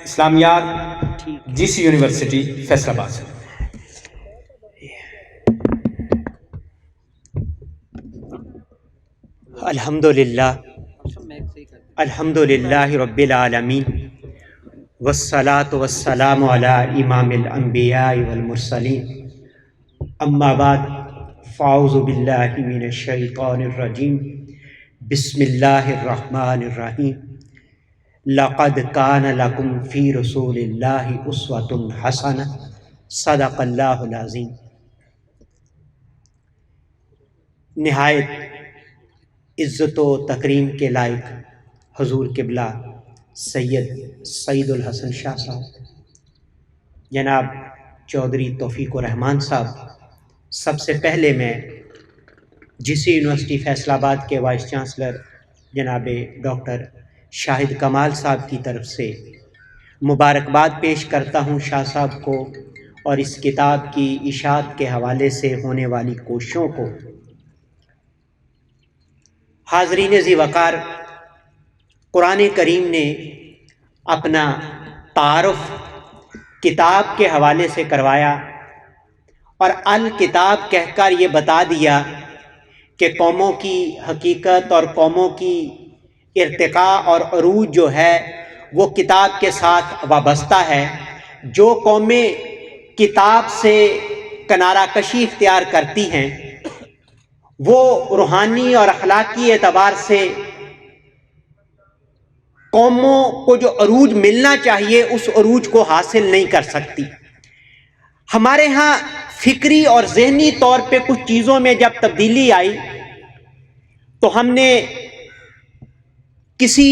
اسلامیات جی سی یونیورسٹی فیصل آباد سے۔ الحمدللہ رب العالمین والصلاة والسلام علی امام الانبیاء والمرسلین، اما بعد فاعوذ باللہ من الشیطان الرجیم، بسم اللہ الرحمن الرحیم، لقد کان لکم فی رسول اللہ اسوۃ حسنہ، صدق اللہ العظیم۔ نہایت عزت و تکریم کے لائق حضور قبلہ سید الحسن شاہ صاحب، جناب چودھری توفیق الرحمان صاحب، سب سے پہلے میں جی سی یونیورسٹی فیصل آباد کے وائس چانسلر جناب ڈاکٹر شاہد کمال صاحب کی طرف سے مبارکباد پیش کرتا ہوں شاہ صاحب کو، اور اس کتاب کی اشاعت کے حوالے سے ہونے والی کوششوں کو۔ حاضرین ذی وقار، قرآن کریم نے اپنا تعارف کتاب کے حوالے سے کروایا اور الکتاب کہہ کر یہ بتا دیا کہ قوموں کی حقیقت اور قوموں کی ارتقاء اور عروج جو ہے وہ کتاب کے ساتھ وابستہ ہے۔ جو قومیں کتاب سے کنارہ کشی اختیار کرتی ہیں وہ روحانی اور اخلاقی اعتبار سے قوموں کو جو عروج ملنا چاہیے اس عروج کو حاصل نہیں کر سکتی۔ ہمارے ہاں فکری اور ذہنی طور پہ کچھ چیزوں میں جب تبدیلی آئی تو ہم نے کسی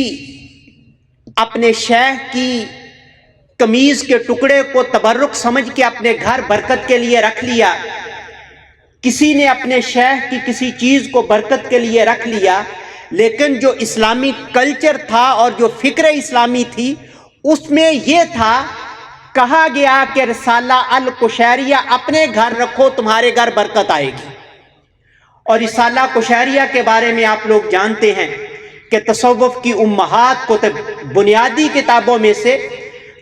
اپنے شیخ کی قمیض کے ٹکڑے کو تبرک سمجھ کے اپنے گھر برکت کے لیے رکھ لیا، کسی نے اپنے شیخ کی کسی چیز کو برکت کے لیے رکھ لیا، لیکن جو اسلامی کلچر تھا اور جو فکر اسلامی تھی اس میں یہ تھا، کہا گیا کہ رسالہ القشیریہ اپنے گھر رکھو تمہارے گھر برکت آئے گی۔ اور رسالہ قشیریہ کے بارے میں آپ لوگ جانتے ہیں کہ تصوف کی امہات کتب بنیادی کتابوں میں سے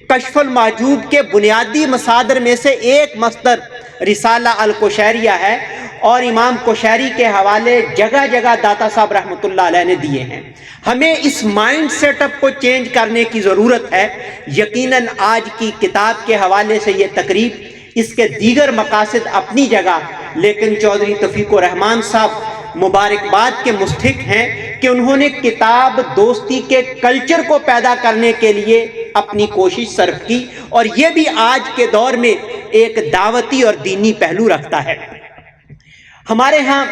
کشف المحجوب کے بنیادی مصادر میں سے ایک مصدر رسالہ القشیریہ ہے، اور امام قشیری کے حوالے جگہ جگہ داتا صاحب رحمۃ اللہ علیہ نے دیے ہیں۔ ہمیں اس مائنڈ سیٹ اپ کو چینج کرنے کی ضرورت ہے۔ یقیناً آج کی کتاب کے حوالے سے یہ تقریب، اس کے دیگر مقاصد اپنی جگہ، لیکن چودھری توفیق الرحمان صاحب مبارکباد کے مستحق ہیں کہ انہوں نے کتاب دوستی کے کلچر کو پیدا کرنے کے لیے اپنی کوشش صرف کی، اور یہ بھی آج کے دور میں ایک دعوتی اور دینی پہلو رکھتا ہے۔ ہمارے ہاں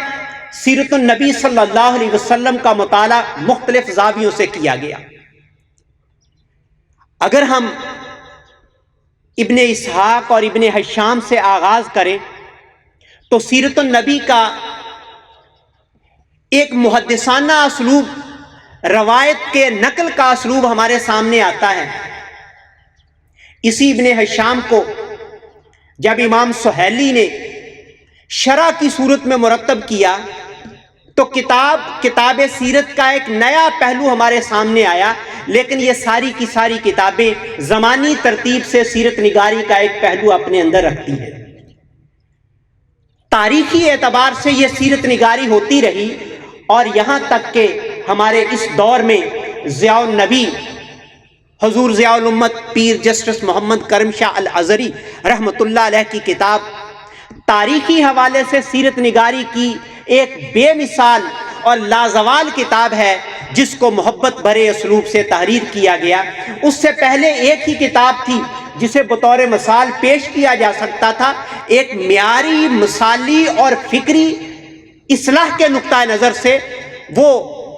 سیرت النبی صلی اللہ علیہ وسلم کا مطالعہ مختلف زاویوں سے کیا گیا۔ اگر ہم ابن اسحاق اور ابن ہشام سے آغاز کریں تو سیرت النبی کا ایک محدثانہ اسلوب، روایت کے نقل کا اسلوب ہمارے سامنے آتا ہے۔ اسی ابن ہشام کو جب امام سہیلی نے شرح کی صورت میں مرتب کیا تو کتاب سیرت کا ایک نیا پہلو ہمارے سامنے آیا، لیکن یہ ساری کی ساری کتابیں زمانی ترتیب سے سیرت نگاری کا ایک پہلو اپنے اندر رکھتی ہیں۔ تاریخی اعتبار سے یہ سیرت نگاری ہوتی رہی، اور یہاں تک کہ ہمارے اس دور میں ضیاء النبی حضور ضیاء الامت پیر جسٹس محمد کرم شاہ الازہری رحمۃ اللہ علیہ کی کتاب تاریخی حوالے سے سیرت نگاری کی ایک بے مثال اور لازوال کتاب ہے، جس کو محبت بھرے اسلوب سے تحریر کیا گیا۔ اس سے پہلے ایک ہی کتاب تھی جسے بطور مثال پیش کیا جا سکتا تھا، ایک معیاری، مثالی اور فکری اصلاح کے نقطہ نظر سے، وہ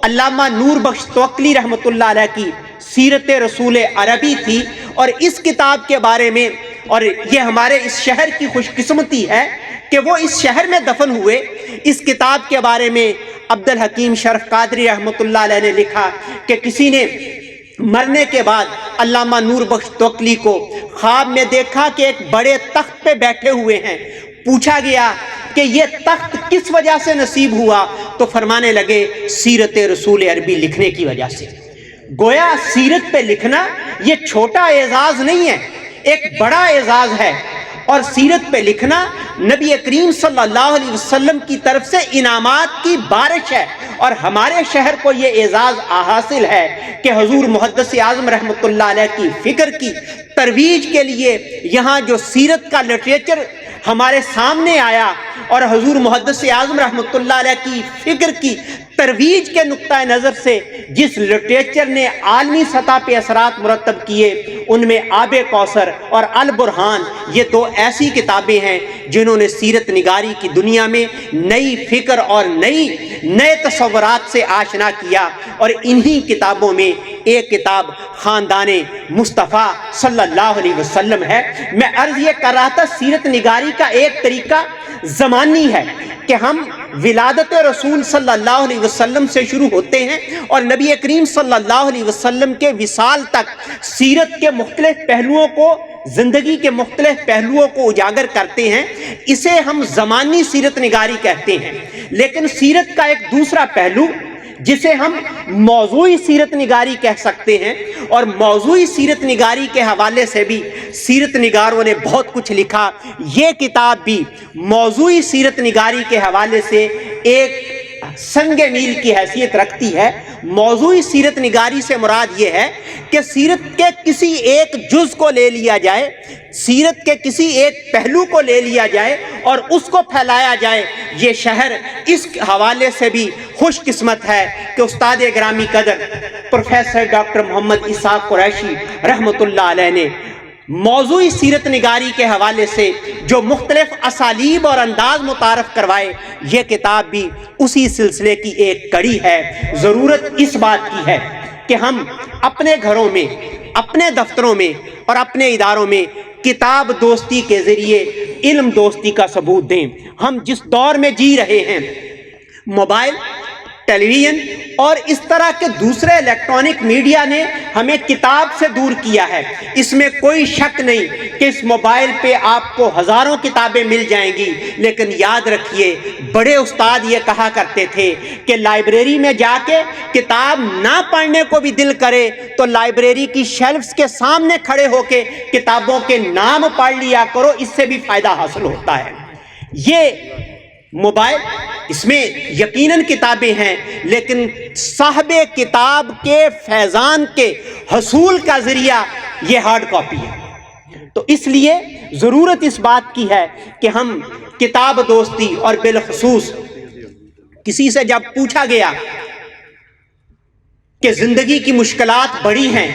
علامہ نور بخش توکلی رحمۃ اللہ علیہ کی سیرت رسول عربی تھی۔ اور اس کتاب کے بارے میں، اور یہ ہمارے اس شہر کی خوش قسمتی ہے کہ وہ اس شہر میں دفن ہوئے، اس کتاب کے بارے میں عبد الحکیم شرف قادری رحمۃ اللہ علیہ نے لکھا کہ کسی نے مرنے کے بعد علامہ نور بخش توکلی کو خواب میں دیکھا کہ ایک بڑے تخت پہ بیٹھے ہوئے ہیں۔ پوچھا گیا کہ یہ تخت کس وجہ سے نصیب ہوا، تو فرمانے لگے سیرت رسول عربی لکھنے کی وجہ سے۔ گویا سیرت پہ لکھنا یہ چھوٹا اعزاز نہیں ہے، ایک بڑا اعزاز ہے، اور سیرت پہ لکھنا نبی کریم صلی اللہ علیہ وسلم کی طرف سے انعامات کی بارش ہے، اور ہمارے شہر کو یہ اعزاز حاصل ہے کہ حضور محدث اعظم رحمۃ اللہ علیہ کی فکر کی ترویج کے لیے یہاں جو سیرت کا لٹریچر ہمارے سامنے آیا، اور حضور محدث اعظم رحمۃ اللہ علیہ کی فکر کی ترویج کے نقطہ نظر سے جس لٹریچر نے عالمی سطح پہ اثرات مرتب کیے، ان میں آب کوثر اور البرہان یہ دو ایسی کتابیں ہیں جنہوں نے سیرت نگاری کی دنیا میں نئی فکر اور نئے تصورات سے آشنا کیا۔ اور انہی کتابوں میں ایک کتاب خاندان مصطفیٰ صلی اللہ علیہ وسلم ہے۔ میں عرض یہ کر رہا تھا، سیرت نگاری کا ایک طریقہ زمانی ہے کہ ہم ولادت رسول صلی اللہ علیہ وسلم سے شروع ہوتے ہیں اور نبی کریم صلی اللہ علیہ وسلم کے وصال تک سیرت کے مختلف پہلوؤں کو، زندگی کے مختلف پہلوؤں کو اجاگر کرتے ہیں۔ اسے ہم زمانی سیرت نگاری کہتے ہیں۔ لیکن سیرت کا ایک دوسرا پہلو جسے ہم موضوعی سیرت نگاری کہہ سکتے ہیں، اور موضوعی سیرت نگاری کے حوالے سے بھی سیرت نگاروں نے بہت کچھ لکھا۔ یہ کتاب بھی موضوعی سیرت نگاری کے حوالے سے ایک سنگ میل کی حیثیت رکھتی ہے۔ موضوعی سیرت نگاری سے مراد یہ ہے کہ سیرت کے کسی ایک جز کو لے لیا جائے، سیرت کے کسی ایک پہلو کو لے لیا جائے اور اس کو پھیلایا جائے۔ یہ شہر اس حوالے سے بھی خوش قسمت ہے کہ استاد گرامی قدر پروفیسر ڈاکٹر محمد اسحاق قریشی رحمۃ اللہ علیہ نے موضوعی سیرت نگاری کے حوالے سے جو مختلف اسالیب اور انداز متعارف کروائے، یہ کتاب بھی اسی سلسلے کی ایک کڑی ہے۔ ضرورت اس بات کی ہے کہ ہم اپنے گھروں میں، اپنے دفتروں میں اور اپنے اداروں میں کتاب دوستی کے ذریعے علم دوستی کا ثبوت دیں۔ ہم جس دور میں جی رہے ہیں، موبائل، ٹیلی ویژن اور اس طرح کے دوسرے الیکٹرانک میڈیا نے ہمیں کتاب سے دور کیا ہے۔ اس میں کوئی شک نہیں کہ اس موبائل پہ آپ کو ہزاروں کتابیں مل جائیں گی، لیکن یاد رکھیے بڑے استاد یہ کہا کرتے تھے کہ لائبریری میں جا کے کتاب نہ پڑھنے کو بھی دل کرے تو لائبریری کی شیلفز کے سامنے کھڑے ہو کے کتابوں کے نام پڑھ لیا کرو، اس سے بھی فائدہ حاصل ہوتا ہے۔ یہ موبائل، اس میں یقیناً کتابیں ہیں، لیکن صاحب کتاب کے فیضان کے حصول کا ذریعہ یہ ہارڈ کاپی ہے۔ تو اس لیے ضرورت اس بات کی ہے کہ ہم کتاب دوستی اور بالخصوص کسی سے جب پوچھا گیا کہ زندگی کی مشکلات بڑی ہیں،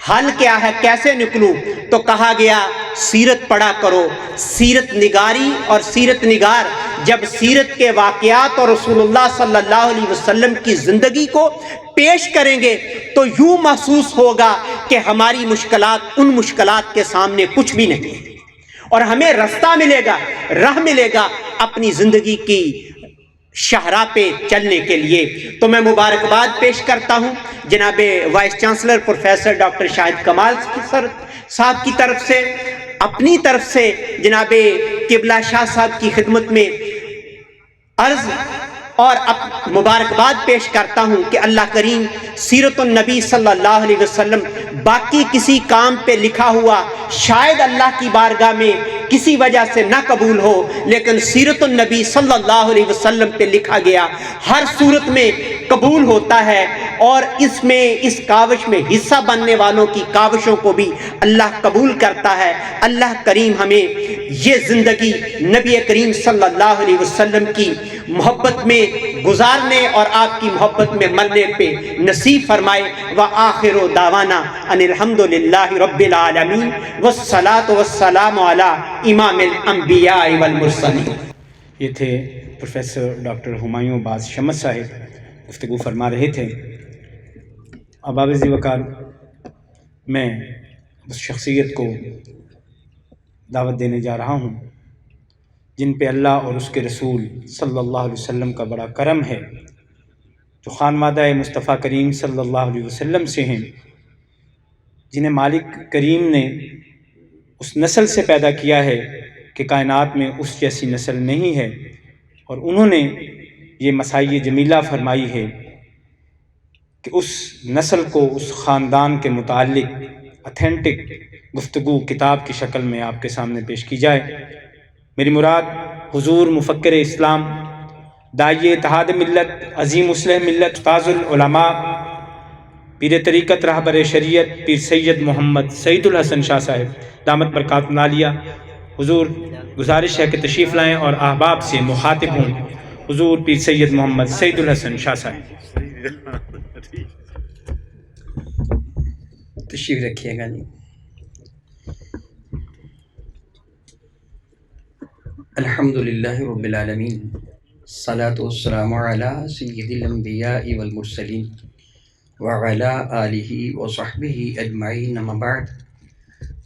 حل کیا ہے، کیسے نکلوں، تو کہا گیا سیرت پڑھا کرو۔ سیرت نگاری اور سیرت نگار جب سیرت کے واقعات اور رسول اللہ صلی اللہ علیہ وسلم کی زندگی کو پیش کریں گے تو یوں محسوس ہوگا کہ ہماری مشکلات ان مشکلات کے سامنے کچھ بھی نہیں، اور ہمیں رستہ ملے گا، راہ ملے گا اپنی زندگی کی شاہراہ پہ چلنے کے لیے۔ تو میں مبارکباد پیش کرتا ہوں جناب وائس چانسلر پروفیسر ڈاکٹر شاہد کمال صاحب کی طرف سے، اپنی طرف سے جناب قبلہ شاہ صاحب کی خدمت میں عرض اور مبارکباد پیش کرتا ہوں کہ اللہ کریم سیرت النبی صلی اللہ علیہ وسلم باقی کسی کام پہ لکھا ہوا شاید اللہ کی بارگاہ میں کسی وجہ سے نہ قبول ہو، لیکن سیرت النبی صلی اللہ علیہ وسلم پہ لکھا گیا ہر صورت میں قبول ہوتا ہے، اور اس میں اس کاوش میں حصہ بننے والوں کی کاوشوں کو بھی اللہ قبول کرتا ہے۔ اللہ کریم ہمیں یہ زندگی نبی کریم صلی اللہ علیہ وسلم کی محبت میں گزارنے اور آپ کی محبت میں مرنے پہ نصیب فرمائے۔ وآخر دعوانا ان الحمد للہ رب العالمین والصلاة والسلام علی امام الانبیاء والمرسلین۔ یہ تھے پروفیسر ڈاکٹر ہمایوں باز شمس صاحب، گفتگو فرما رہے تھے۔ اب ذی وقار میں اس شخصیت کو دعوت دینے جا رہا ہوں جن پہ اللہ اور اس کے رسول صلی اللہ علیہ وسلم کا بڑا کرم ہے، جو خانوادہ مصطفیٰ کریم صلی اللہ علیہ وسلم سے ہیں، جنہیں مالک کریم نے اس نسل سے پیدا کیا ہے کہ کائنات میں اس جیسی نسل نہیں ہے، اور انہوں نے یہ مسائی جمیلہ فرمائی ہے کہ اس نسل کو، اس خاندان کے متعلق اتھینٹک گفتگو کتاب کی شکل میں آپ کے سامنے پیش کی جائے۔ میری مراد حضور مفکر اسلام، داعی اتحاد ملت، عظیم اصلح ملت، استاذ العلماء، پیر طریقت رہبر شریعت پیر سید محمد سعید الحسن شاہ صاحب دامت برکاتہ عالیہ، حضور گزارش ہے کہ تشریف لائیں اور احباب سے مخاطب ہوں۔ حضور پیر سید محمد سعید الحسن شاہ صاحب تشریف رکھیے گا جی۔ الحمدللہ رب العالمین، الصلاۃ والسلام علی سید الانبیاء والمرسلین وعلی آلہ وصحبہ اجمعین، اما بعد،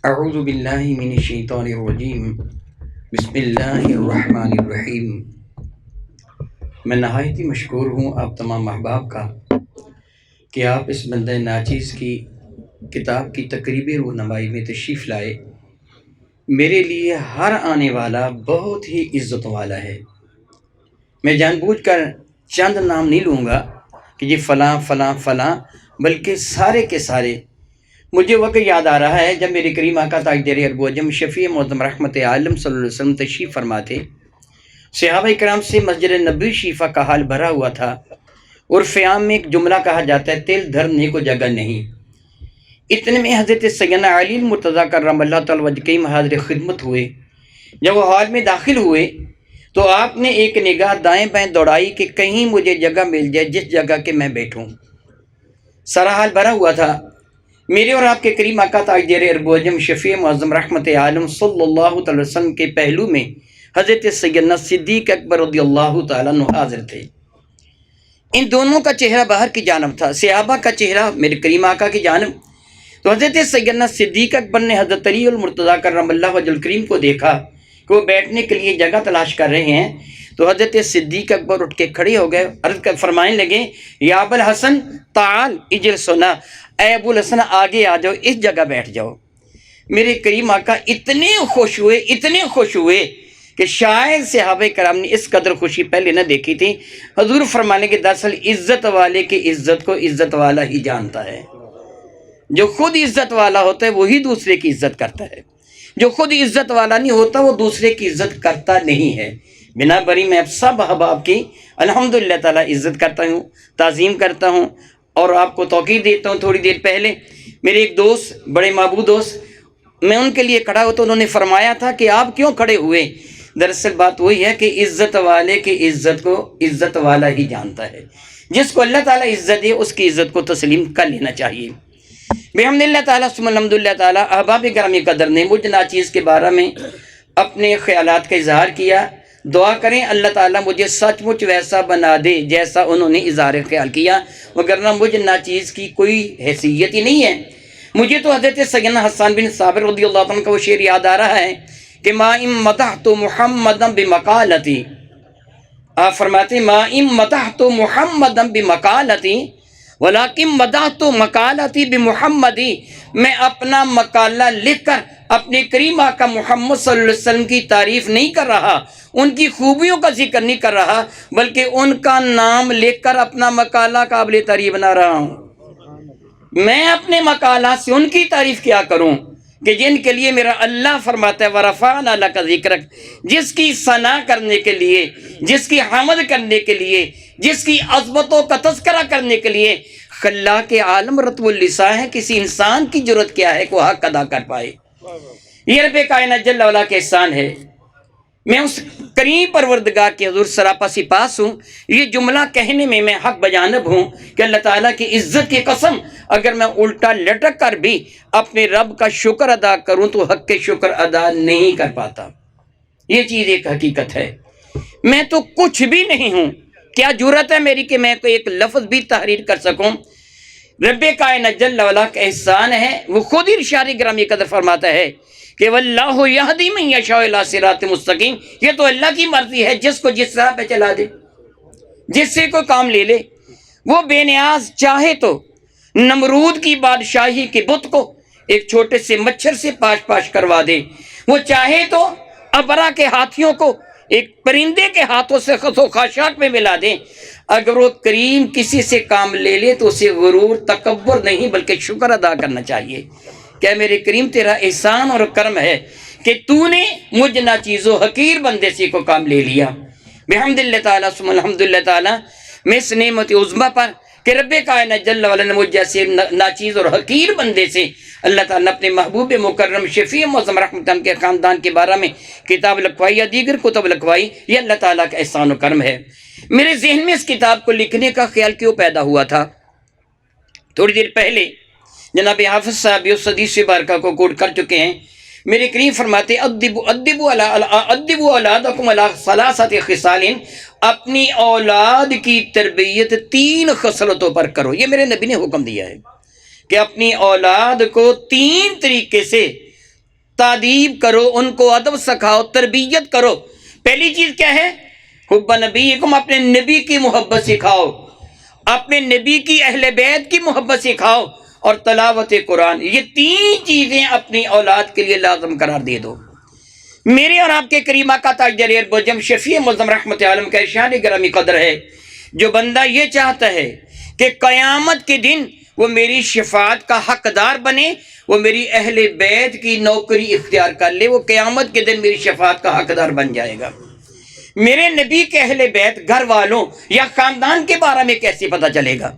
اعوذ باللہ من الشیطان الرجیم، بسم اللہ الرحمن الرحیم۔ میں نہایت ہی مشکور ہوں آپ تمام احباب کا کہ آپ اس بندہ ناچیز کی کتاب کی تقریبی رونمائی میں تشریف لائے۔ میرے لیے ہر آنے والا بہت ہی عزت والا ہے۔ میں جان بوجھ کر چند نام نہیں لوں گا کہ یہ فلاں فلاں فلاں، بلکہ سارے کے سارے۔ مجھے وقت یاد آ رہا ہے جب میرے کریم آقا تاجدار ارب و عجم شفیع معظم رحمت عالم صلی اللہ علیہ وسلم تشریف فرما تھے، صحابہ کرام سے مسجد نبوی شریفہ کا حال بھرا ہوا تھا، اور فیام میں ایک جملہ کہا جاتا ہے، تیل دھرنے کو جگہ نہیں۔ اتنے میں حضرت سیدنا علی المرتضیٰ کرم اللہ تعالی وجہ کی حاضر خدمت ہوئے۔ جب وہ ہال میں داخل ہوئے تو آپ نے ایک نگاہ دائیں بائیں دوڑائی کہ کہیں مجھے جگہ مل جائے جس جگہ کے میں بیٹھوں۔ سارا حال بھرا ہوا تھا۔ میرے اور آپ کے کریم آقا تاجدار ارب و عجم شفیع معظم رحمت عالم صلی اللہ تعالی وسلم کے پہلو میں حضرت سیدنا صدیق اکبر رضی اللہ تعالیٰ عنہ حاضر تھے۔ ان دونوں کا چہرہ باہر کی جانب تھا، صحابہ کا چہرہ میرے کریم آقا کی جانب۔ تو حضرت سیدنا صدیق اکبر نے حضرت علی المرتضیٰ کرم اللہ وجہ الکریم کو دیکھا کہ وہ بیٹھنے کے لیے جگہ تلاش کر رہے ہیں، تو حضرت صدیق اکبر اٹھ کے کھڑے ہو گئے، عرض فرمانے لگے، یا ابو الحسن تعال اجلسنا، اے ابو الحسن آگے آ جاؤ، اس جگہ بیٹھ جاؤ۔ میرے کریم آقا اتنے خوش ہوئے کہ شاید صحابہ کرام نے اس قدر خوشی پہلے نہ دیکھی تھی۔ حضور فرمانے کے دراصل عزت والے کی عزت کو عزت والا ہی جانتا ہے۔ جو خود عزت والا ہوتا ہے وہی دوسرے کی عزت کرتا ہے، جو خود عزت والا نہیں ہوتا وہ دوسرے کی عزت کرتا نہیں ہے۔ بنا بری میں سب احباب کی الحمدللہ تعالیٰ عزت کرتا ہوں، تعظیم کرتا ہوں، اور آپ کو توقیر دیتا ہوں۔ تھوڑی دیر پہلے میرے ایک دوست، بڑے محبوب دوست، میں ان کے لیے کھڑا ہوا تو انہوں نے فرمایا تھا کہ آپ کیوں کھڑے ہوئے؟ دراصل بات وہی ہے کہ عزت والے کی عزت کو عزت والا ہی جانتا ہے. جس کو اللہ تعالیٰ عزت دے اس کی عزت کو تسلیم کر لینا چاہیے. بحمد اللہ تعالیٰ ثم الحمد للہ تعالیٰ احباب گرامی قدر نے مجھ ناچیز کے بارے میں اپنے خیالات کا اظہار کیا. دعا کریں اللہ تعالیٰ مجھے سچ مچ ویسا بنا دے جیسا انہوں نے اظہار خیال کیا، وگرنہ مجھ ناچیز کی کوئی حیثیت ہی نہیں ہے. مجھے تو حضرت سیدنا حسان بن ثابت رضی اللہ عنہ کا وہ شعر یاد آ رہا ہے کہ ما ام مدحت محمدا بمقالتی، آپ فرماتے ہیں ما ام مدحت محمدا بمقالتی ولیکن مدحت مقالتی بمحمدی، میں اپنا مقالہ لکھ کر اپنے کریم آقا محمد صلی اللہ علیہ وسلم کی تعریف نہیں کر رہا، ان کی خوبیوں کا ذکر نہیں کر رہا، بلکہ ان کا نام لکھ کر اپنا مقالہ قابل تعریف بنا رہا ہوں. میں اپنے مقالات سے ان کی تعریف کیا کروں کہ جن کے لیے میرا اللہ فرماتا ہے وَرَفَعْنَا لَكَ ذِكْرَكَ، جس کی ثنا کرنے کے لیے، جس کی حمد کرنے کے لیے، جس کی عظمتوں کا تذکرہ کرنے کے لیے خلا کے عالم رتب اللسان ہے. کسی انسان کی جرت کیا ہے کہ وہ حق ادا کر پائے؟ یہ رب کائنات جل وعلا کے احسان ہے. میں اس کریم پروردگار کے حضور سراپا سپاس ہوں. یہ جملہ کہنے میں حق بجانب ہوں کہ اللہ تعالیٰ کی عزت کی قسم اگر میں الٹا لٹک کر بھی اپنے رب کا شکر ادا کروں تو حق کے شکر ادا نہیں کر پاتا. یہ چیز ایک حقیقت ہے. میں تو کچھ بھی نہیں ہوں، کیا جرت ہے میری کہ میں کوئی ایک لفظ بھی تحریر کر سکوں؟ رب کائنات جل وعلا کا احسان ہے. وہ خود ارشاد گرامی قدر فرماتا ہے کہ واللہ یہدی من یشاء الی صراط مستقیم. یہ تو اللہ کی مرضی ہے، جس کو جس راہ پہ چلا دے، جس سے کوئی کام لے لے. وہ بے نیاز چاہے تو نمرود کی بادشاہی کے بت کو ایک چھوٹے سے مچھر سے پاش پاش کروا دے. وہ چاہے تو ابرا کے ہاتھیوں کو ایک پرندے کے ہاتھوں سے خس و خاشاک میں ملا دیں. اگر وہ کریم کسی سے کام لے لے تو اسے غرور تکبر نہیں بلکہ شکر ادا کرنا چاہیے. کیا میرے کریم تیرا احسان اور کرم ہے کہ تو نے مجھ ناچیز و حقیر بندے سے کو کام لے لیا. بحمد اللہ تعالیٰ ثم الحمد للہ تعالیٰ میں اس نعمت عظمیٰ پر کہ رب کائنات جل وعلا نے مجھ جیسے ناچیز اور حقیر بندے سے اللہ تعالیٰ نے اپنے محبوب مکرم شفیع معظم رحمت کے خاندان کے بارے میں کتاب لکھوائی یا دیگر کتب لکھوائی. یہ اللہ تعالیٰ کا احسان و کرم ہے. میرے ذہن میں اس کتاب کو لکھنے کا خیال کیوں پیدا ہوا تھا؟ تھوڑی دیر پہلے جناب حافظ صاحب اس حدیث بارکہ کو کوٹ کر چکے ہیں. میرے کریم فرماتے ادبوا اولادکم علی ثلاثۃ خصال، اپنی اولاد کی تربیت 3 خصلتوں پر کرو. یہ میرے نبی نے حکم دیا ہے کہ اپنی اولاد کو 3 طریقے سے تادیب کرو، ان کو ادب سکھاؤ، تربیت کرو. پہلی چیز کیا ہے؟ حب نبیکم، اپنے نبی کی محبت سکھاؤ، اپنے نبی کی اہل بیت کی محبت سکھاؤ، اور تلاوت قرآن. یہ 3 چیزیں اپنی اولاد کے لیے لازم قرار دے دو. میرے اور آپ کے کریم آقا تاجر اربجم شفیع معظم رحمت عالم کا ارشاد گرامی قدر ہے، جو بندہ یہ چاہتا ہے کہ قیامت کے دن وہ میری شفاعت کا حقدار بنے، وہ میری اہل بیت کی نوکری اختیار کر لے، وہ قیامت کے دن میری شفاعت کا حقدار بن جائے گا. میرے نبی کے اہل بیت گھر والوں یا خاندان کے بارے میں کیسے پتہ چلے گا؟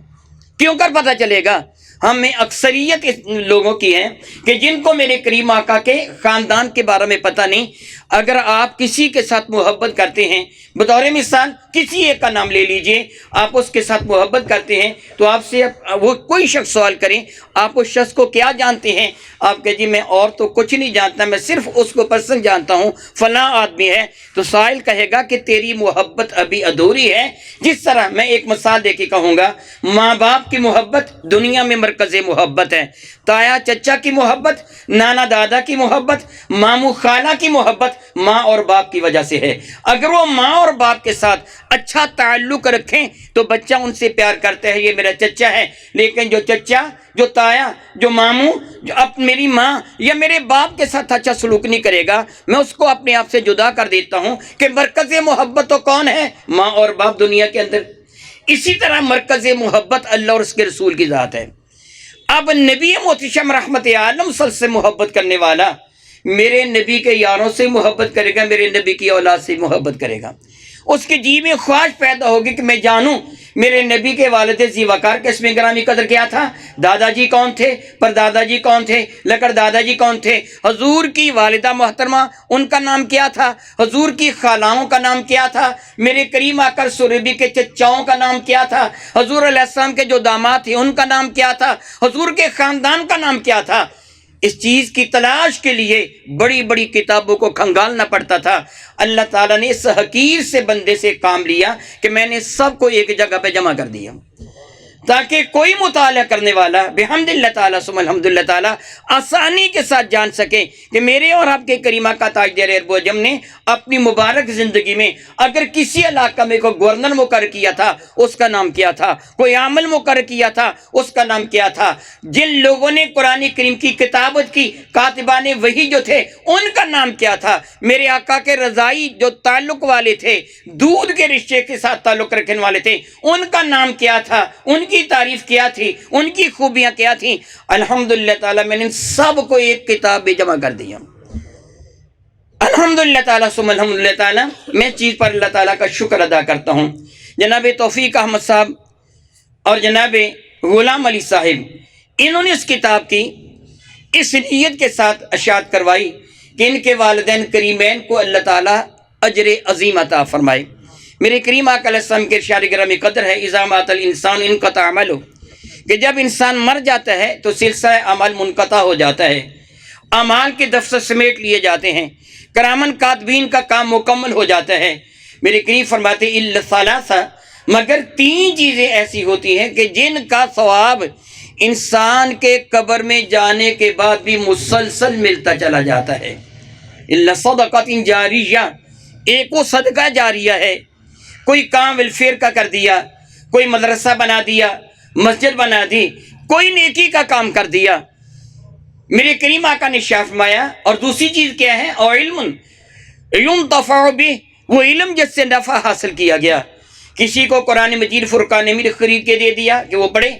کیوں کر پتہ چلے گا؟ ہمیں اکثریت لوگوں کی ہے کہ جن کو میرے کریم آقا کے خاندان کے بارے میں پتہ نہیں. اگر آپ کسی کے ساتھ محبت کرتے ہیں، بطور مثال کسی ایک کا نام لے لیجئے، آپ اس کے ساتھ محبت کرتے ہیں تو آپ سے وہ کوئی شخص سوال کریں آپ اس شخص کو کیا جانتے ہیں، آپ کہ جی میں اور تو کچھ نہیں جانتا، میں صرف اس کو پرسن جانتا ہوں، فلاں آدمی ہے. تو سائل کہے گا کہ تیری محبت ابھی ادھوری ہے. جس طرح میں ایک مثال دے کے کہوں گا، ماں باپ کی محبت دنیا میں مرکز محبت ہے. تایا چچا کی محبت، نانا دادا کی محبت، ماموں خالہ کی محبت ماں اور باپ کی وجہ سے ہے. اگر وہ ماں اور باپ کے ساتھ اچھا تعلق رکھیں تو بچہ ان سے پیار کرتا ہے، یہ میرا چچا ہے. لیکن جو چچا، جو تایا، جو ماموں، جو میری ماں یا میرے باپ کے ساتھ اچھا سلوک نہیں کرے گا، میں اس کو اپنے آپ سے جدا کر دیتا ہوں کہ مرکز محبت تو کون ہے؟ ماں اور باپ دنیا کے اندر. اسی طرح مرکز محبت اللہ اور اس کے رسول کی ذات ہے. اب نبی محتشم رحمت عالم صلی سے محبت کرنے والا میرے نبی کے یاروں سے محبت کرے گا، میرے نبی کی اولاد سے محبت کرے گا. اس کے جی میں خواہش پیدا ہوگی کہ میں جانوں میرے نبی کے والد ذی وقار کے اسم گرامی قدر کیا تھا، دادا جی کون تھے، پر دادا جی کون تھے، لکڑ دادا جی کون تھے، حضور کی والدہ محترمہ ان کا نام کیا تھا، حضور کی خالاؤں کا نام کیا تھا، میرے کریم آقا سوربی کے چچاؤں کا نام کیا تھا، حضور علیہ السلام کے جو داماد تھے ان کا نام کیا تھا، حضور کے خاندان کا نام کیا تھا۔ اس چیز کی تلاش کے لیے بڑی بڑی کتابوں کو کھنگالنا پڑتا تھا۔ اللہ تعالیٰ نے اس حقیر سے بندے سے کام لیا کہ میں نے سب کو ایک جگہ پہ جمع کر دیا، تاکہ کوئی مطالعہ کرنے والا بحمد اللہ تعالیٰ ثم الحمد للہ تعالیٰ آسانی کے ساتھ جان سکے کہ میرے اور آپ کے کریمہ کا تاجدار ارب و عجم نے اپنی مبارک زندگی میں اگر کسی علاقہ میں کوئی گورنر مقرر کیا تھا اس کا نام کیا تھا، کوئی عامل مقرر کیا تھا اس کا نام کیا تھا، جن لوگوں نے قرآن کریم کی کتابت کی کاتبان وحی جو تھے ان کا نام کیا تھا، میرے آقا کے رضائی جو تعلق والے تھے، دودھ کے رشتے کے ساتھ تعلق رکھنے والے تھے، ان کا نام کیا تھا، ان کی تعریف کیا تھی، ان کی خوبیاں کیا تھیں۔ الحمدللہ تعالیٰ میں نے سب کو ایک کتاب میں جمع کر دیا۔ الحمدللہ تعالیٰ ثم الحمدللہ تعالیٰ میں اس چیز پر اللہ تعالیٰ کا شکر ادا کرتا ہوں۔ جناب توفیق احمد صاحب اور جناب غلام علی صاحب انہوں نے اس کتاب کی اس نیت کے ساتھ اشاعت کروائی کہ ان کے والدین کریمین کو اللہ تعالیٰ اجر عظیم عطا فرمائے۔ میرے کریم آقا علیہ السلام کے ارشاد گرامی قدر ہے اذا مات الانسان انقطع عملہ، کہ جب انسان مر جاتا ہے تو سلسلہ اعمال منقطع ہو جاتا ہے، اعمال کے دفتر سمیٹ لیے جاتے ہیں، کرامن کاتبین کا کام مکمل ہو جاتا ہے۔ میرے کریم فرماتے الا ثلاثہ، مگر 3 چیزیں ایسی ہوتی ہیں کہ جن کا ثواب انسان کے قبر میں جانے کے بعد بھی مسلسل ملتا چلا جاتا ہے۔ الا صدقۃ جاریہ، ایک وہ صدقہ جاریہ ہے، کوئی کام ویلفیئر کا کر دیا، کوئی مدرسہ بنا دیا، مسجد بنا دی، کوئی نیکی کا کام کر دیا۔ میرے کریم آقا نے ارشاد فرمایا، اور دوسری چیز کیا ہے، اور علم ينتفع به، وہ علم جس سے نفع حاصل کیا گیا۔ کسی کو قرآن مجید فرقان حمید خرید کے دے دیا کہ وہ پڑھے،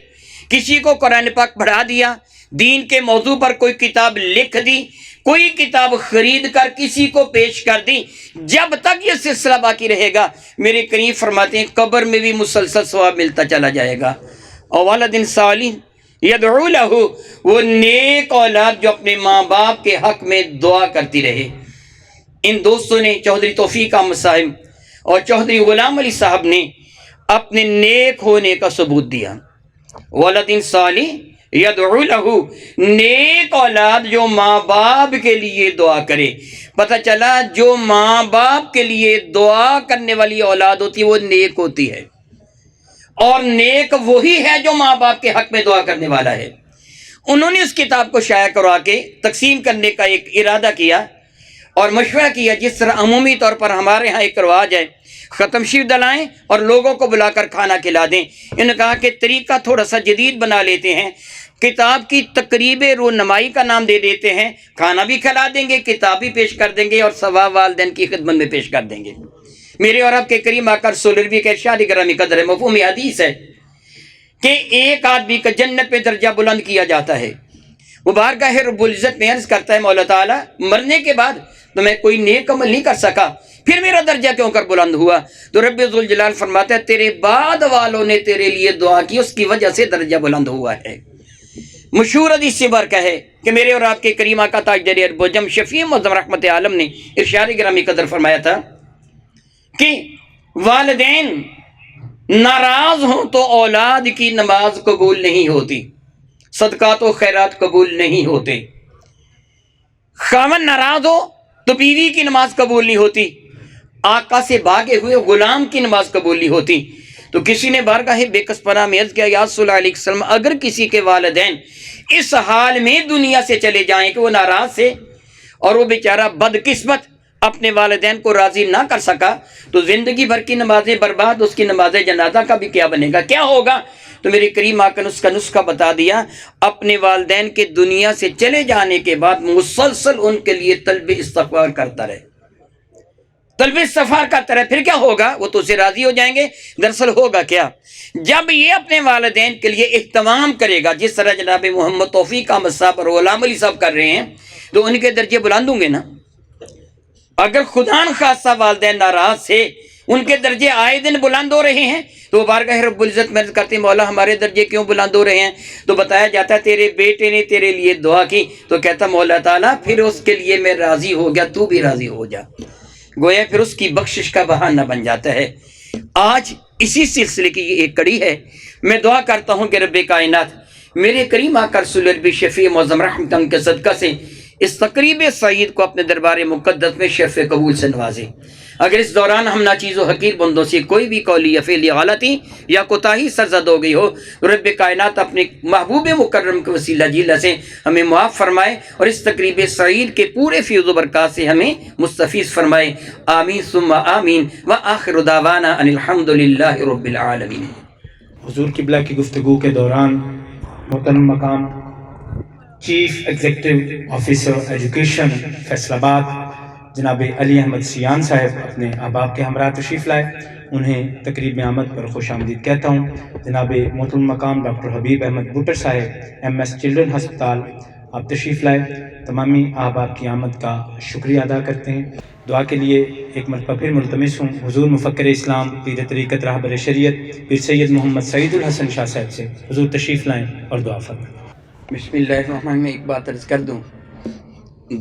کسی کو قرآن پاک پڑھا دیا، دین کے موضوع پر کوئی کتاب لکھ دی، کوئی کتاب خرید کر کسی کو پیش کر دی، جب تک یہ سلسلہ باقی رہے گا میرے کریم فرماتے ہیں قبر میں بھی مسلسل ثواب ملتا چلا جائے گا۔ اور والد صالح یدعو لہ، وہ نیک اولاد جو اپنے ماں باپ کے حق میں دعا کرتی رہے۔ ان دوستوں نے چودھری توفیق احمد صاحب اور چودھری غلام علی صاحب نے اپنے نیک ہونے کا ثبوت دیا۔ والد صالح یدعو لہ، نیک اولاد جو ماں باپ کے لیے دعا کرے۔ پتہ چلا جو ماں باپ کے لیے دعا کرنے والی اولاد ہوتی ہے وہ نیک ہوتی ہے، اور نیک وہی ہے جو ماں باپ کے حق میں دعا کرنے والا ہے۔ انہوں نے اس کتاب کو شائع کروا کے تقسیم کرنے کا ایک ارادہ کیا اور مشورہ کیا، جس طرح عمومی طور پر ہمارے ہاں ایک رواج ہے ختم شریف دلائیں اور لوگوں کو بلا کر کھانا کھلا دیں۔ انہوں نے کہا کہ طریقہ تھوڑا سا جدید بنا لیتے ہیں، کتاب کی تقریب رونمائی کا نام دے دیتے ہیں، کھانا بھی کھلا دیں گے، کتاب بھی پیش کر دیں گے اور ثواب والدین کی خدمت میں پیش کر دیں گے۔ میرے اور آپ کے کریم آقا سولروی کے ارشاد گرامی قدر ہے، مفہوم حدیث ہے کہ ایک آدمی کا جنت میں درجہ بلند کیا جاتا ہے۔ وہ بارگاہ رب العزت میں عرض کرتا ہے مولا تعالیٰ مرنے کے بعد تو میں کوئی نیک عمل نہیں کر سکا، پھر میرا درجہ کیوں کر بلند ہوا؟ تو رب ذوالجلال فرماتا ہے تیرے بعد والوں نے تیرے لیے دعا کی، اس کی وجہ سے درجہ بلند ہوا ہے۔ مشہور حدیث سے برکہ ہے کہ میرے اور آپ کے کریم آقا تاجدار ارب و عجم شفیع معظم رحمت عالم نے ارشاد گرامی قدر فرمایا تھا کہ والدین ناراض ہوں تو اولاد کی نماز قبول نہیں ہوتی، صدقات و خیرات قبول نہیں ہوتے۔ خاوند ناراض ہو تو بیوی کی نماز قبول نہیں ہوتی، آقا سے بھاگے ہوئے غلام کی نماز قبول نہیں ہوتی۔ تو کسی نے بارگاہ بے کس پناہ میں عرض کیا یا صلی اللہ علیہ وسلم اگر کسی کے والدین اس حال میں دنیا سے چلے جائیں کہ وہ ناراض سے اور وہ بیچارہ بدقسمت اپنے والدین کو راضی نہ کر سکا تو زندگی بھر کی نمازیں برباد، اس کی نماز جنازہ کا بھی کیا بنے گا، کیا ہوگا؟ تو میری کریم آقا نے اس کا نسخہ بتا دیا، اپنے والدین کے دنیا سے چلے جانے کے بعد مسلسل ان کے لیے طلب استغفار کرتا رہے، طلب استغفار کرتا رہے، پھر کیا ہوگا؟ وہ تو اسے راضی ہو جائیں گے۔ دراصل ہوگا کیا؟ جب یہ اپنے والدین کے لیے اہتمام کرے گا جس طرح جناب محمد توفیق احمد صاحب اور غلام علی صاحب کر رہے ہیں تو ان کے درجے بلند ہوں گے نا۔ اگر خدا نخواستہ والدین ناراض سے ان کے درجے آئے دن بلند ہو رہے ہیں، تو وہ بارگاہ رب العزت میں عرض کرتے ہیں مولا ہمارے درجے کیوں بلند ہو رہے ہیں؟ تو بتایا جاتا ہے تیرے بیٹے نے تیرے لیے دعا کی، تو کہتا مولا تعالیٰ پھر اس کے لیے میں راضی ہو گیا، تو بھی راضی ہو جا، گویا پھر اس کی بخشش کا بہانہ بن جاتا ہے۔ آج اسی سلسلے کی یہ ایک کڑی ہے۔ میں دعا کرتا ہوں کہ رب کائنات میرے کریم آقا رسول اللہ شفیع معظم رحمت کے صدقہ سے اس تقریب سعید کو اپنے دربار مقدس میں شرف قبول سے نوازے۔ اگر اس دوران ہم ناچیز و حقیر بندوں سے کوئی بھی قولی یا فعلی غلطی یا کوتاہی سرزد ہو گئی ہو، رب کائنات اپنے محبوب مکرم کے وسیلہ جیلہ سے ہمیں معاف فرمائے اور اس تقریب سعید کے پورے فیض و برکات سے ہمیں مستفیض فرمائے۔ آمین ثم آمین وآخر دعوانا ان الحمدللہ رب العالمین۔ حضور قبلہ کی گفتگو کے دوران محترم مقام chief executive officer education Faisal آباد جناب علی احمد سیان صاحب اپنے احباب کے ہمراہ تشریف لائے، انہیں تقریب میں آمد پر خوش آمدید کہتا ہوں۔ جناب محترم مقام ڈاکٹر حبیب احمد بٹر صاحب MS چلڈرن ہسپتال آپ تشریف لائے، تمامی احباب کی آمد کا شکریہ ادا کرتے ہیں۔ دعا کے لیے ایک مرتبہ پھر ملتمس ہوں حضور مفکر اسلام پیر طریقت راہبر شریعت پیر سید محمد سعید الحسن شاہ صاحب سے، حضور تشریف لائیں اور دعا فرمائیں۔ بسم اللہ الرحمن الرحیم۔ ایک بات عرض کر دوں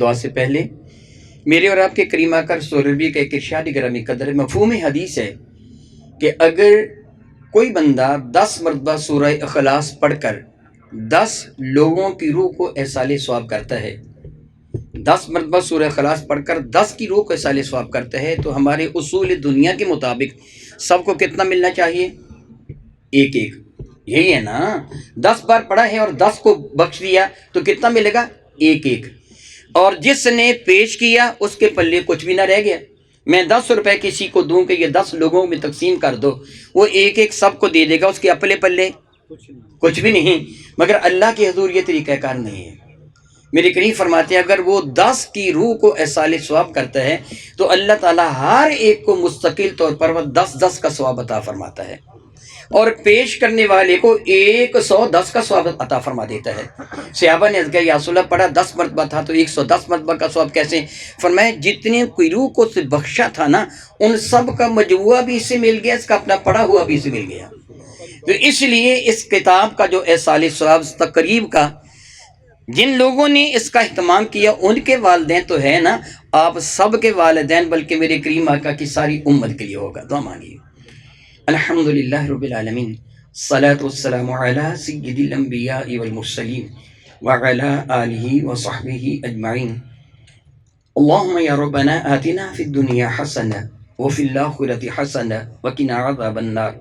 دعا سے پہلے، میرے اور آپ کے کریم آقا رسول اللہ کا ایک ارشاد گرامی قدر ہے، مفہوم حدیث ہے کہ اگر کوئی بندہ 10 مرتبہ سورہ اخلاص پڑھ کر 10 لوگوں کی روح کو ایصال ثواب کرتا ہے، 10 مرتبہ سورہ اخلاص پڑھ کر 10 کی روح کو ایصال ثواب کرتا ہے، تو ہمارے اصول دنیا کے مطابق سب کو کتنا ملنا چاہیے؟ ایک ایک۔ یہی ہے نا، 10 بار پڑھا ہے اور 10 کو بخش دیا تو کتنا ملے گا؟ ایک ایک۔ اور جس نے پیش کیا اس کے پلے کچھ بھی نہ رہ گیا۔ میں 10 روپے کسی کو دوں کہ یہ 10 لوگوں میں تقسیم کر دو، وہ ایک ایک سب کو دے دے گا، اس کے اپنے پلے کچھ بھی نہیں۔ مگر اللہ کے حضور یہ طریقہ کار نہیں ہے۔ میرے کریم فرماتے ہیں اگر وہ 10 کی روح کو ایصال ثواب کرتا ہے تو اللہ تعالیٰ ہر ایک کو مستقل طور پر وہ 10 کا ثواب عطا فرماتا ہے، اور پیش کرنے والے کو 110 کا ثواب عطا فرما دیتا ہے۔ صحابہ نے کہا یا رسول اللہ پڑھا 10 مرتبہ تھا تو 110 مرتبہ کا ثواب کیسے؟ فرمایا جتنے کوئی روح کو سے بخشا تھا نا، ان سب کا مجموعہ بھی اس سے مل گیا، اس کا اپنا پڑھا ہوا بھی اس سے مل گیا۔ تو اس لیے اس کتاب کا جو ایصال ثواب تقریب کا جن لوگوں نے اس کا اہتمام کیا ان کے والدین تو ہے نا، آپ سب کے والدین بلکہ میرے کریم آقا کی ساری امت کے لیے ہوگا۔ دعا مانگیے۔ الحمدللہ رب العالمین، الصلاۃ والسلام علی سید الانبیاء والمرسلین وعلی آلہ وصحبہ اجمعین۔ اللہم یا ربنا آتنا فی الدنیا حسنہ وفی الآخرۃ حسنہ وقنا عذاب النار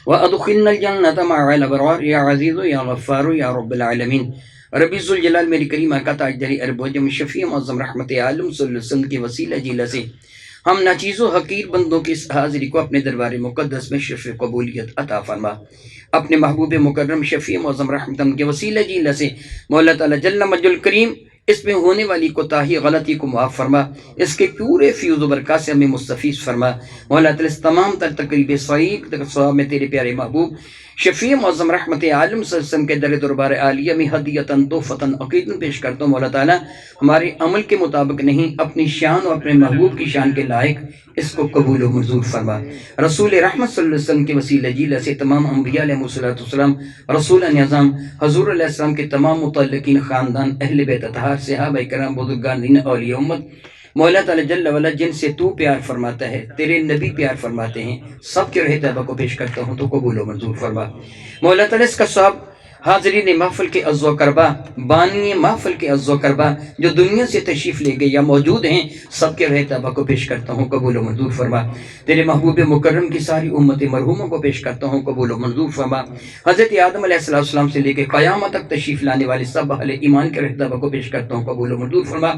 وادخلنا الجنۃ مع الابرار یا عزیز یا غفار یا رب العالمین۔ ربی ذوالجلال میری کریم آقا تاجدار عرب و عجم شفیع معظم رحمت عالم صلی اللہ علیہ وسلم کے وسیلہ جیلہ سے ہم ناچیز و حقیر بندوں کی اس حاضری کو اپنے دربار مقدس میں شرف قبولیت عطا فرما۔ اپنے محبوب مکرم شفیع معظم رحمت کے وسیلہ جیلہ سے مولا تعالیٰ جل مجد الکریم اس میں ہونے والی کوتاہی غلطی کو معاف فرما، اس کے پورے فیض و برکات سے ہمیں مستفیض فرما۔ مولا تعالیٰ اس تمام تر تقریب سعید تک ثواب میں تیرے پیارے محبوب شفیع معظم رحمت عالم صلی اللہ علیہ وسلم کے در دربار عالیہ میں ہدیتاً تحفتاً عقیداً پیش کرتا ہوں۔ مولا تعالیٰ ہمارے عمل کے مطابق نہیں، اپنی شان اور اپنے محبوب کی شان کے لائق اس کو قبول و منظور فرما۔ رسول رحمت صلی اللہ علیہ وسلم کے وسیلہ جیلہ سے تمام انبیاء علیہ السلام، رسول نظام حضور علیہ السلام کے تمام متعلقین خاندان، اہل بیت اطہار، صحابہ کرام، بزرگان دین، اولیاء امت، مولا تعالیٰ جل وعلا جن سے تو پیار فرماتا ہے، تیرے نبی پیار فرماتے ہیں، سب کے رہ طیبہ کو پیش کرتا ہوں تو قبول و منظور فرما۔ مولا تعالیٰ اس کا ثواب حاضرین محفل کے عز و کربا، بانی محفل کے عز و کربا جو دنیا سے تشریف لے گئے یا موجود ہیں، سب کے رہ طیبہ کو پیش کرتا ہوں، قبول و منظور فرما۔ تیرے محبوب مکرم کی ساری امت مرحوموں کو پیش کرتا ہوں، قبول و منظور فرما۔ حضرت آدم علیہ السلام سے لے کے قیامت تک تشریف لانے والے سب اہل ایمان کے رہ طیبہ کو پیش کرتا ہوں، قبول و منظور فرما۔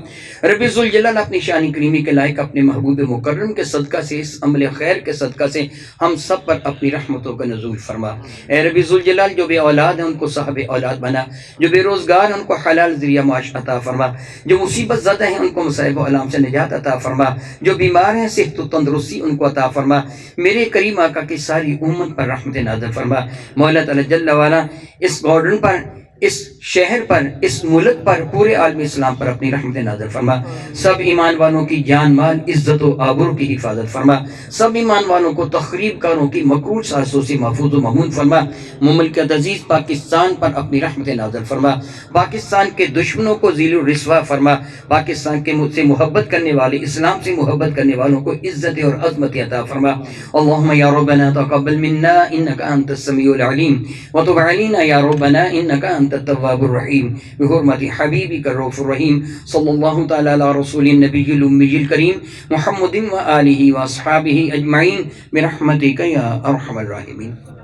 رب ذوالجلال اپنی شان کریمی کے لائق اپنے محبوب مکرم کے صدقہ سے، اس عمل خیر کے صدقہ سے ہم سب پر اپنی رحمتوں کا نزول فرما۔ اے رب ذوالجلال جو بے اولاد ہیں ان کو صاحب اولاد بنا، جو بے روزگار ہیں ان کو حلال ذریعہ معاش عطا فرما، جو مصیبت زدہ ہیں ان کو مصائب و علام سے نجات عطا فرما، جو بیمار ہیں صحت و تندرستی ان کو عطا فرما۔ میرے کریم آقا کی ساری امت پر رحمت نازل فرما۔ مولا تعالیٰ جل وعلا اس گارڈن پر، اس شہر پر، اس ملک پر، پورے عالم اسلام پر اپنی رحمت نازل فرما. سب ایمان والوں کی جان مال عزت و آبرو کی حفاظت فرما. سب ایمان والوں کو تخریب کاروں کی مکروہ سازشوں سے محفوظ و مامون فرما. مملکت عزیز پاکستان پر اپنی رحمت نازل فرما. پاکستان کے دشمنوں کو ذلیل و رسوا فرما. پاکستان کے سے محبت کرنے والے، اسلام سے محبت کرنے والوں کو عزت اور عظمت عطا فرما. اللہم یا ربنا تقبل منا انک انت السمیع العلیم وتب علینا یا ربنا انک انت التواب الرحیم بحرمت حبیبک الرؤوف الرحیم صلی اللہ تعالی علی رسول النبی الامی الکریم محمد و آلہ و اصحابہ اجمعین برحمتک یا ارحم الراحمین.